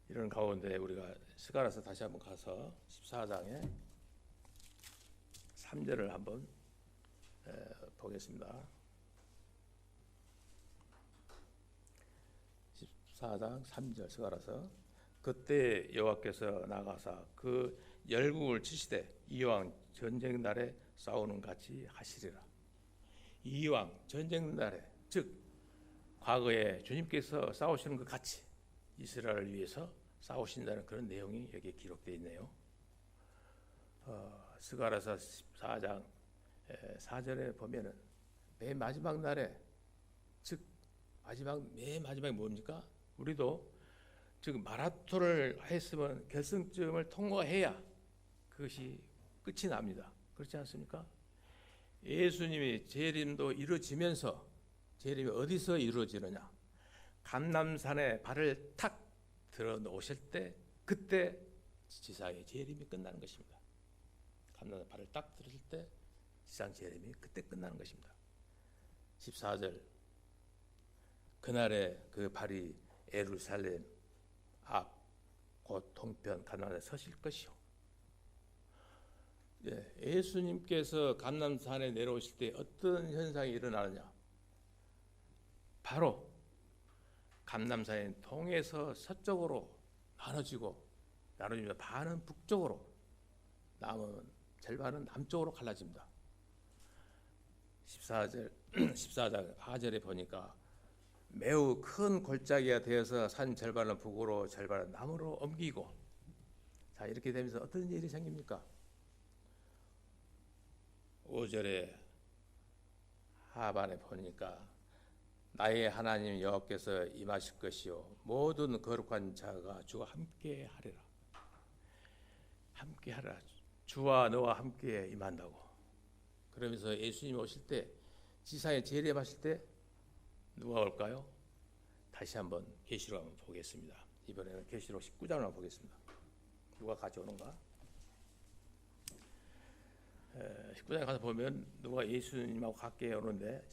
이런 가운데 우리가 스가랴서 다시 한번 가서 14장에 3절을 한번 보겠습니다. 14장 3절 스가랴서 그때 여호와께서 나가사 그 열국을 치시되 이왕 전쟁 날에 싸우는 같이 하시리라. 이왕 전쟁 날에 즉 과거에 주님께서 싸우시는 것 같이 이스라엘을 위해서 싸우신다는 그런 내용이 여기에 기록되어 있네요. 스가랴서 14장 4절에 보면은 맨 마지막 날에 즉 맨 마지막이 뭡니까? 우리도 즉 마라톤을 했으면 결승점을 통과해야 그것이 끝이 납니다. 그렇지 않습니까? 예수님이 재림도 이루어지면서 재림이 어디서 이루어지느냐? 감람산에 발을 탁 들어 놓으실 때 그때 지상의 재림이 끝나는 것입니다. 감람산에 발을 딱 들으실 때 지상 재림이 그때 끝나는 것입니다. 14절 그날에 그 발이 예루살렘 앞 곧 동편 가나안에 서실 것이요. 예수님께서 감람산에 내려오실 때 어떤 현상이 일어나느냐? 바로 감람산의 동에서 서쪽으로 나눠지며 반은 북쪽으로 남은 절반은 남쪽으로 갈라집니다. 14장 4절에 보니까 매우 큰 골짜기가 되어서 산 절반은 북으로 절반은 남으로 옮기고 자 이렇게 되면서 어떤 일이 생깁니까? 5절에 하반에 보니까 나의 하나님 여호와께서 임하실 것이요 모든 거룩한 자가 주와 함께 하리라. 함께 하라. 주와 너와 함께 임한다고. 그러면서 예수님 오실 때 지상에 재림하실 때 누가 올까요? 다시 한번 계시록 한번 보겠습니다. 이번에는 계시록 19장을 한번 보겠습니다. 누가 가져오는가? 19장에 가서 보면 누가 예수님하고 함께 오는데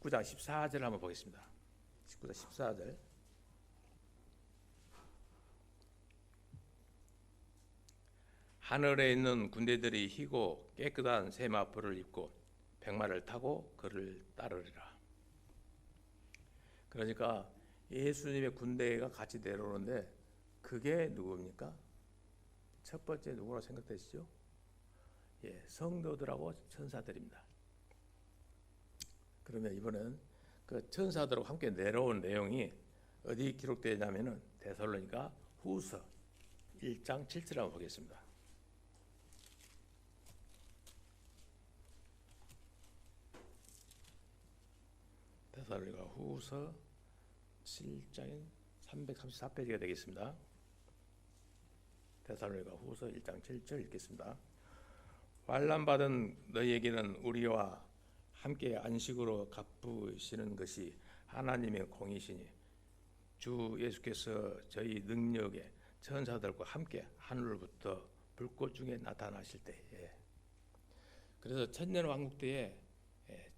19장 14절을 한번 보겠습니다. 19장 14절 하늘에 있는 군대들이 희고 깨끗한 세마포를 입고 백마를 타고 그를 따르리라. 그러니까 예수님의 군대가 같이 내려오는데 그게 누굽니까? 첫 번째 누구라고 생각되시죠? 성도들하고 천사들입니다. 그러면 이번엔 그 천사들하고 함께 내려온 내용이 어디 기록되어 있냐면은 데살로니가 후서 1장 7절 한번 보겠습니다. 데살로니가 후서 7장 334페이지가 되겠습니다. 데살로니가 후서 1장 7절 읽겠습니다. 환난받은 너희에게는 우리와 함께 안식으로 갚으시는 것이 하나님의 공이시니 주 예수께서 저희 능력에 천사들과 함께 하늘로부터 불꽃 중에 나타나실 때에 그래서 천년왕국 때에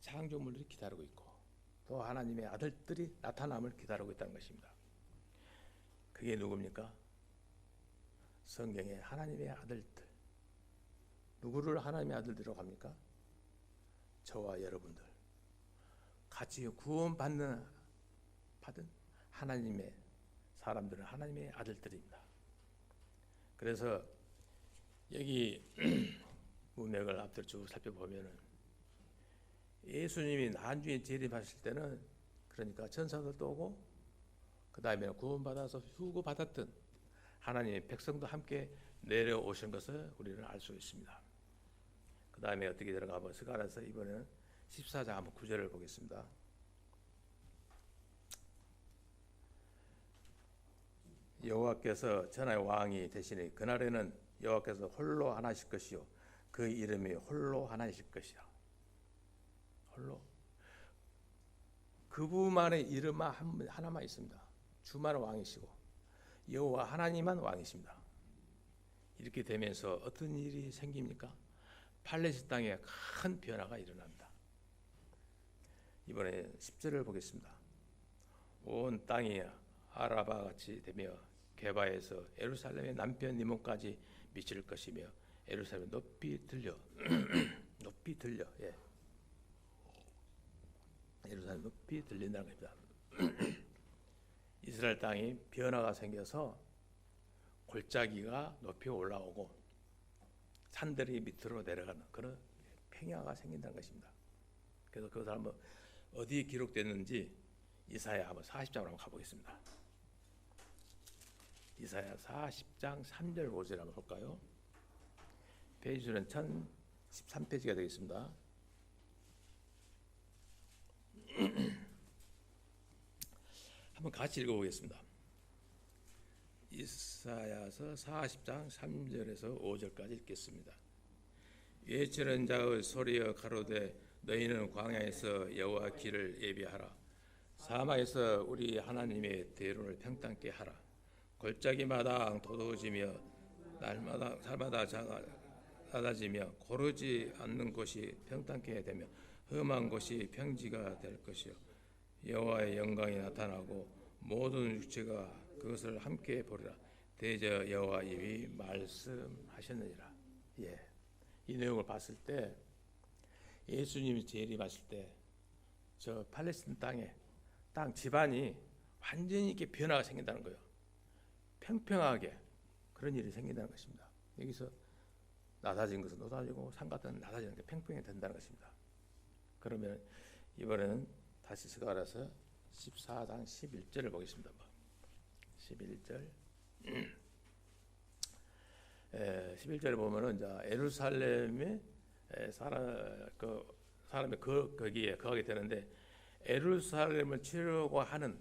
창조물들이 기다리고 있고 또 하나님의 아들들이 나타남을 기다리고 있다는 것입니다. 그게 누굽니까? 성경에 하나님의 아들들. 누구를 하나님의 아들들이라고 합니까? 저와 여러분들 같이 구원받은 하나님의 사람들은 하나님의 아들들입니다. 그래서 여기 문맥을 앞뒤로 쭉 살펴보면은 예수님이 나중에 재림하실 때는 그러니까 천사들도 오고 그 다음에 구원받아서 휴거받았던 하나님의 백성도 함께 내려오신 것을 우리는 알 수 있습니다. 그 다음에 어떻게 들어가면 스가랴서 이번에는 14장 한번 9절을 보겠습니다. 여호와께서 전하의 왕이 되시니 그날에는 여호와께서 홀로 하나실 것이요 그 이름이 홀로 하나이실 것이야. 홀로 그분만의 이름만 하나만 있습니다. 주만 왕이시고 여호와 하나님만 왕이십니다. 이렇게 되면서 어떤 일이 생깁니까? 팔레스타인 땅에 큰 변화가 일어납니다. 이번에 10절을 보겠습니다. 온 땅이 아라바 같이 되며 게바에서 예루살렘의 남편 니몬까지 미칠 것이며 예루살렘 높이 들려 높이 들려 예루살렘 높이 들린다는 겁니다. 이스라엘 땅이 변화가 생겨서 골짜기가 높이 올라오고 산들이 밑으로 내려가는 그런 평야가 생긴다는 것입니다. 그래서 그것을 한번 어디에 기록됐는지 이사야 한번 40장으로 한번 가보겠습니다. 이사야 40장 3절 5절 한번 볼까요? 페이지 수는 1013페이지가 되겠습니다. 한번 같이 읽어보겠습니다. 이사야서 40장 3절에서 5절까지 읽겠습니다. 외치는 자의 소리여 가로되 너희는 광야에서 여호와 길을 예비하라. 사막에서 우리 하나님의 대론을 평탄케 하라. 골짜기마다 도도해지며 살마다 낮아지며 고르지 않는 곳이 평탄케 되며 험한 곳이 평지가 될 것이요 여호와의 영광이 나타나고 모든 육체가 그것을 함께 보리라. 대저 여호와 입이 말씀하셨느니라. 이 내용을 봤을 때 예수님이 재림하실 때 저 팔레스타인 땅에 땅 집안이 완전히 이렇게 변화가 생긴다는 거예요. 평평하게 그런 일이 생긴다는 것입니다. 여기서 낮아진 것은 높아지고 산 같은 낮아지는 게 평평히 된다는 것입니다. 그러면 이번에는 다시 스가랴서 14장 11절을 보겠습니다. 11절 11절에 보면은 이제 예루살렘에 사람이 거기에 거하게 되는데 예루살렘을 치려고 하는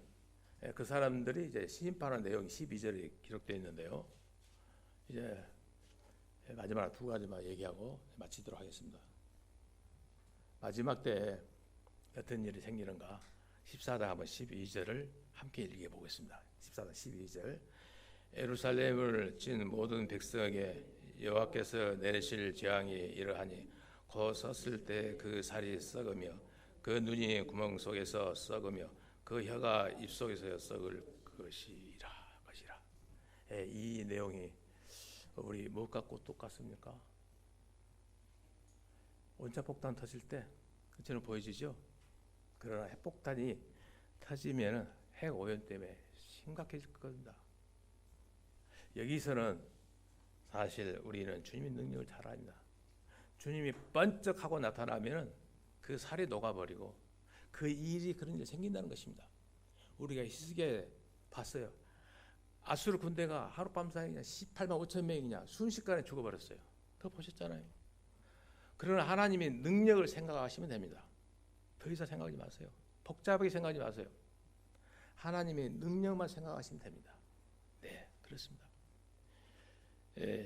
그 사람들이 이제 심판하는 내용이 12절에 기록되어 있는데요. 이제 마지막 두 가지만 얘기하고 마치도록 하겠습니다. 마지막 때 어떤 일이 생기는가? 14장 한번 12절을 함께 읽어보겠습니다. 14장 12절 예루살렘을 친 모든 백성에게 여호와께서 내리실 재앙이 이러하니 곧 섰을 때 그 살이 썩으며 그 눈이 구멍 속에서 썩으며 그 혀가 입 속에서 썩을 것이라. 이 내용이 우리 무엇과 똑같습니까? 원자폭탄 터질 때 그처럼 보여지죠? 그러나 핵폭탄이 터지면 핵오염 때문에 심각해질 겁니다. 여기서는 사실 우리는 주님의 능력을 잘 압니다. 주님이 번쩍하고 나타나면 그 살이 녹아버리고 그 일이 그런 일이 생긴다는 것입니다. 우리가 희스기야에 봤어요. 아수르 군대가 하룻밤 사이에 18만 5천 명이 그냥 순식간에 죽어버렸어요. 그거 보셨잖아요. 그러나 하나님의 능력을 생각하시면 됩니다. 더 이상 생각하지 마세요. 복잡하게 생각하지 마세요. 하나님의 능력만 생각하시면 됩니다. 네, 그렇습니다.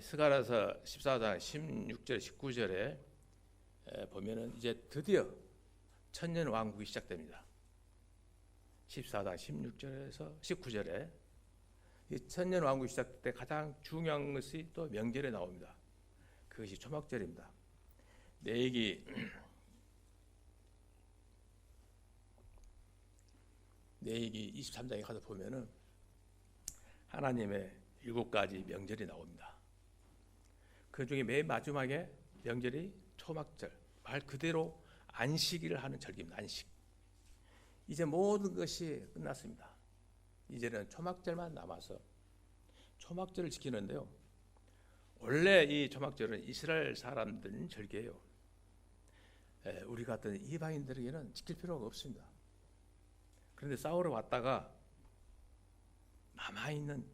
스가랴서 14장 16절 19절에 보면은 이제 드디어 천년 왕국이 시작됩니다. 14장 16절에서 19절에 이 천년 왕국이 시작될 때 가장 중요한 것이 또 명절에 나옵니다. 그것이 초막절입니다. 레위기 23장에 가서 보면은 하나님의 7가지 명절이 나옵니다. 그 중에 맨 마지막에 명절이 초막절, 말 그대로 안식일을 하는 절기입니다. 안식. 이제 모든 것이 끝났습니다. 이제는 초막절만 남아서 초막절을 지키는데요. 원래 이 초막절은 이스라엘 사람들 절기예요. 우리 같은 이방인들에게는 지킬 필요가 없습니다. 그런데 싸우러 왔다가 남아있는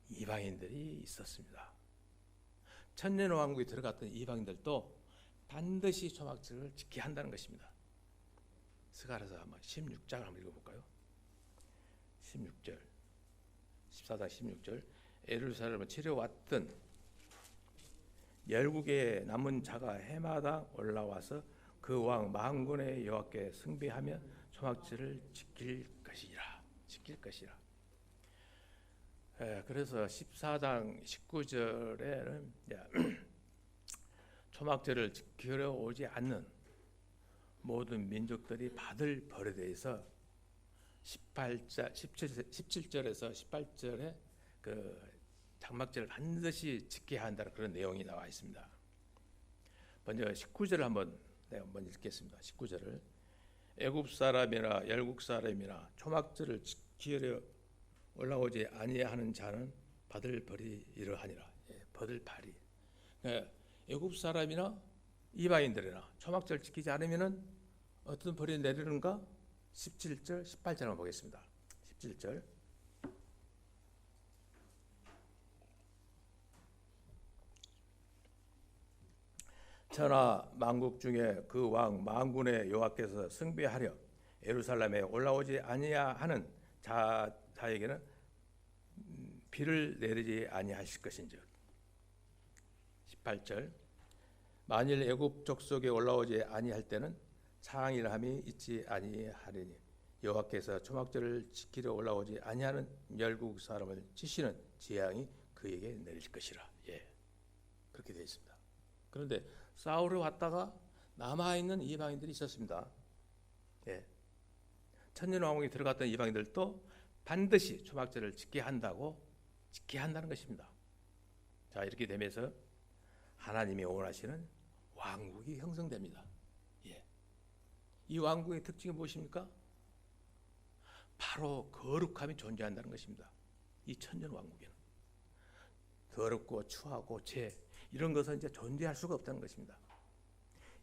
이방인들이 있었습니다. 천년왕국에 들어갔던 이방인들도 반드시 초막절을 지켜야 한다는 것입니다. 스가랴서 한번 16장을 한번 읽어볼까요? 16절 14장 16절 예루살렘을 치려왔던 12개의 남은 자가 해마다 올라와서 그 왕 만군의 여호와께 숭배하며 초막절을 지킬 것이라. 그래서 14장 19절에는 초막절을 지키러 오지 않는 모든 민족들이 받을 벌에 대해서 17절에서 18절에 그 장막절을 반드시 지켜야 한다는 그런 내용이 나와 있습니다. 먼저 19절을 한번 읽겠습니다. 19절을 애굽 사람이나 열국 사람이나 초막절을 지키려 올라오지 아니하는 자는 받을 벌이 이러하니라. 받을 벌이. 애굽 사람이나 이방인들이나 초막절 지키지 않으면은 어떤 벌이 내리는가? 17절, 18절 한번 보겠습니다. 17절. 천하 만국 중에 그 왕 만군의 여호와께서 숭배하려 예루살렘에 올라오지 아니하는 자에게는 비를 내리지 아니하실 것인즉. 18절. 만일 애굽 족속에 올라오지 아니할 때는 상일함이 있지 아니하리니 여호와께서 초막절을 지키려 올라오지 아니하는 열국 사람을 치시는 재앙이 그에게 내릴 것이라. 그렇게 되어 있습니다. 그런데 싸우러 왔다가 남아있는 이방인들이 있었습니다. 천년왕국에 들어갔던 이방인들도 반드시 초막절을 지켜야 한다는 것입니다. 자, 이렇게 되면서 하나님이 원하시는 왕국이 형성됩니다. 이 왕국의 특징이 무엇입니까? 바로 거룩함이 존재한다는 것입니다. 이 천년 왕국에는 더럽고 추하고 죄 이런 것은 이제 존재할 수가 없다는 것입니다.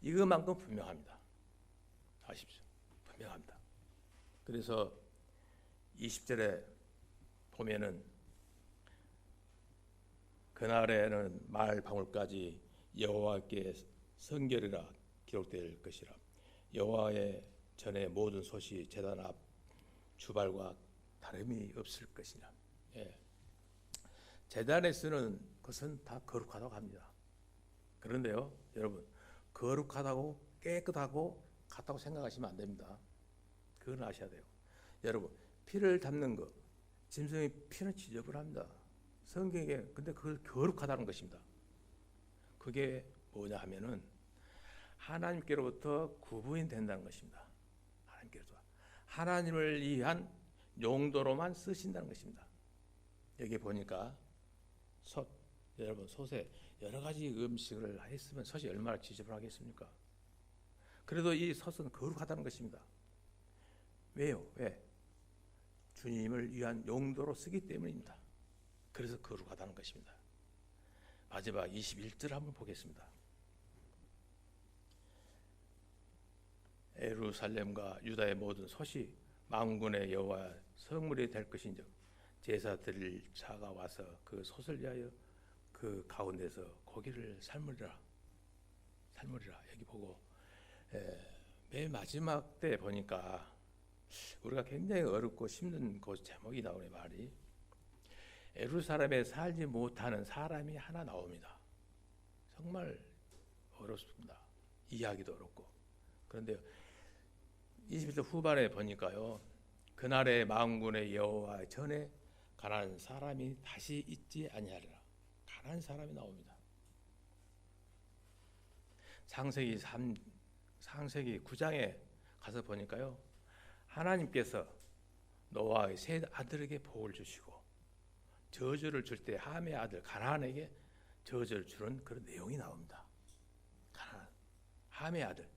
이것만큼 분명합니다. 아십시오. 분명합니다. 그래서 20절에 보면은 그날에는 말 방울까지 여호와께 성결이라 기록될 것이라. 여호와의 전에 모든 솥이 제단 앞 주발과 다름이 없을 것이라. 제단에 쓰는 것은 다 거룩하다고 합니다. 그런데요, 여러분, 거룩하다고 깨끗하고 같다고 생각하시면 안 됩니다. 그건 아셔야 돼요. 여러분, 피를 담는 것, 짐승의 피는 지저분합니다. 성경에 근데 그걸 거룩하다는 것입니다. 그게 뭐냐 하면은 하나님께로부터 구분이 된다는 것입니다. 하나님께로부터 하나님을 위한 용도로만 쓰신다는 것입니다. 여기 보니까 솥, 여러분 솥에 여러 가지 음식을 했으면 솥이 얼마나 지저분하겠습니까? 그래도 이 솥은 거룩하다는 것입니다. 왜요? 왜? 주님을 위한 용도로 쓰기 때문입니다. 그래서 거룩하다는 것입니다. 마지막 21절 한번 보겠습니다. 예루살렘과 유다의 모든 솥이 만군의 여호와 성물이 될 것인즉 제사 드릴 자가 와서 그 솥을 위하여 그 가운데서 고기를 삶으리라. 여기 보고 맨 마지막 때 보니까 우리가 굉장히 어렵고 힘든 그 제목이 나오네. 말이 예루살렘에 살지 못하는 사람이 하나 나옵니다. 정말 어렵습니다. 이해하기도 어렵고. 그런데 20절 후반에 보니까요, 그날의 만군의 여호와 전에 가난한 사람이 다시 있지 아니하리라. 가난한 사람이 나옵니다. 창세기 9장에 가서 보니까요, 하나님께서 노아의 세 아들에게 복을 주시고 저주를 줄 때 함의 아들 가나안에게 저주를 주는 그런 내용이 나옵니다. 가나안, 함의 아들.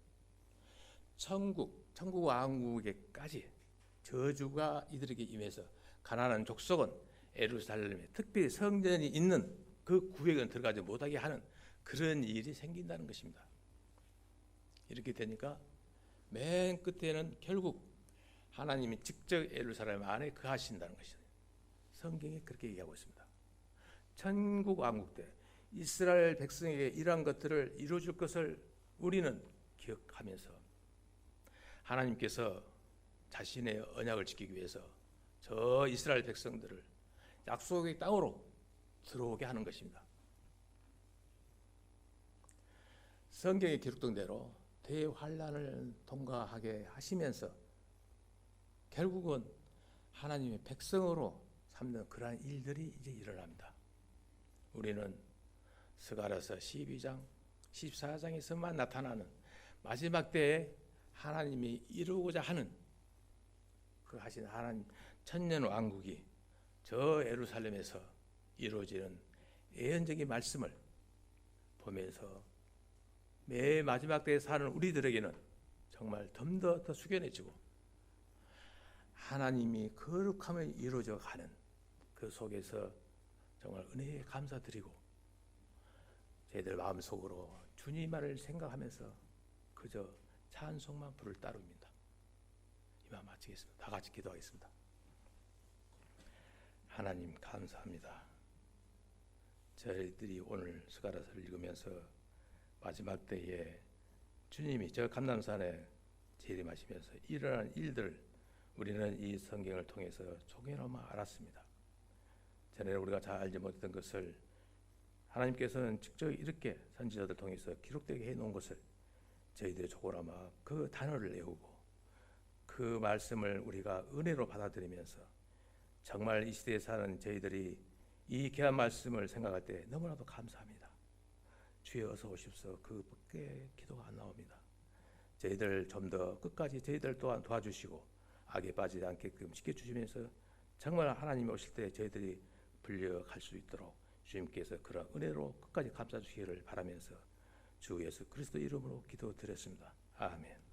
천국 왕국에까지 저주가 이들에게 임해서 가나안 족속은 예루살렘에 특별히 성전이 있는 그 구역은 들어가지 못하게 하는 그런 일이 생긴다는 것입니다. 이렇게 되니까 맨 끝에는 결국 하나님이 직접 예루살렘 안에 거하신다는 것이죠. 성경이 그렇게 얘기하고 있습니다. 천국 왕국 때 이스라엘 백성에게 이러한 것들을 이루어줄 것을 우리는 기억하면서 하나님께서 자신의 언약을 지키기 위해서 저 이스라엘 백성들을 약속의 땅으로 들어오게 하는 것입니다. 성경에 기록된 대로 대환란을 통과하게 하시면서 결국은 하나님의 백성으로 삼는 그러한 일들이 이제 일어납니다. 우리는 스가랴서 12장, 14장에서만 나타나는 마지막 때에 하나님이 이루고자 하는 그 하신 하나님 천년 왕국이 저 예루살렘에서 이루어지는 예언적인 말씀을 보면서 매 마지막 때에 사는 우리들에게는 정말 좀 더 숙연해지고 하나님이 거룩함을 이루어져 가는 그 속에서 정말 은혜에 감사드리고 저희들 마음속으로 주님만을 생각하면서 그저 찬송만 부를 따릅니다. 이만 마치겠습니다. 다 같이 기도하겠습니다. 하나님 감사합니다. 저희들이 오늘 스가랴서를 읽으면서 마지막 때에 주님이 저 감람산에 재림하시면서 일어난 일들 우리는 이 성경을 통해서 조금이나마 알았습니다. 전에 우리가 잘 알지 못했던 것을 하나님께서는 직접 이렇게 선지자들 통해서 기록되게 해놓은 것을 저희들이 조금이나마 그 단어를 외우고 그 말씀을 우리가 은혜로 받아들이면서 정말 이 시대에 사는 저희들이 이 귀한 말씀을 생각할 때 너무나도 감사합니다. 주여 어서 오십시오. 그밖에 기도가 안 나옵니다. 저희들 좀 더 끝까지 저희들 또한 도와주시고 악에 빠지지 않게끔 지켜주시면서 정말 하나님이 오실 때 저희들이 불려갈 수 있도록 주님께서 그런 은혜로 끝까지 감싸주시기를 바라면서 주 예수 그리스도 이름으로 기도드렸습니다. 아멘.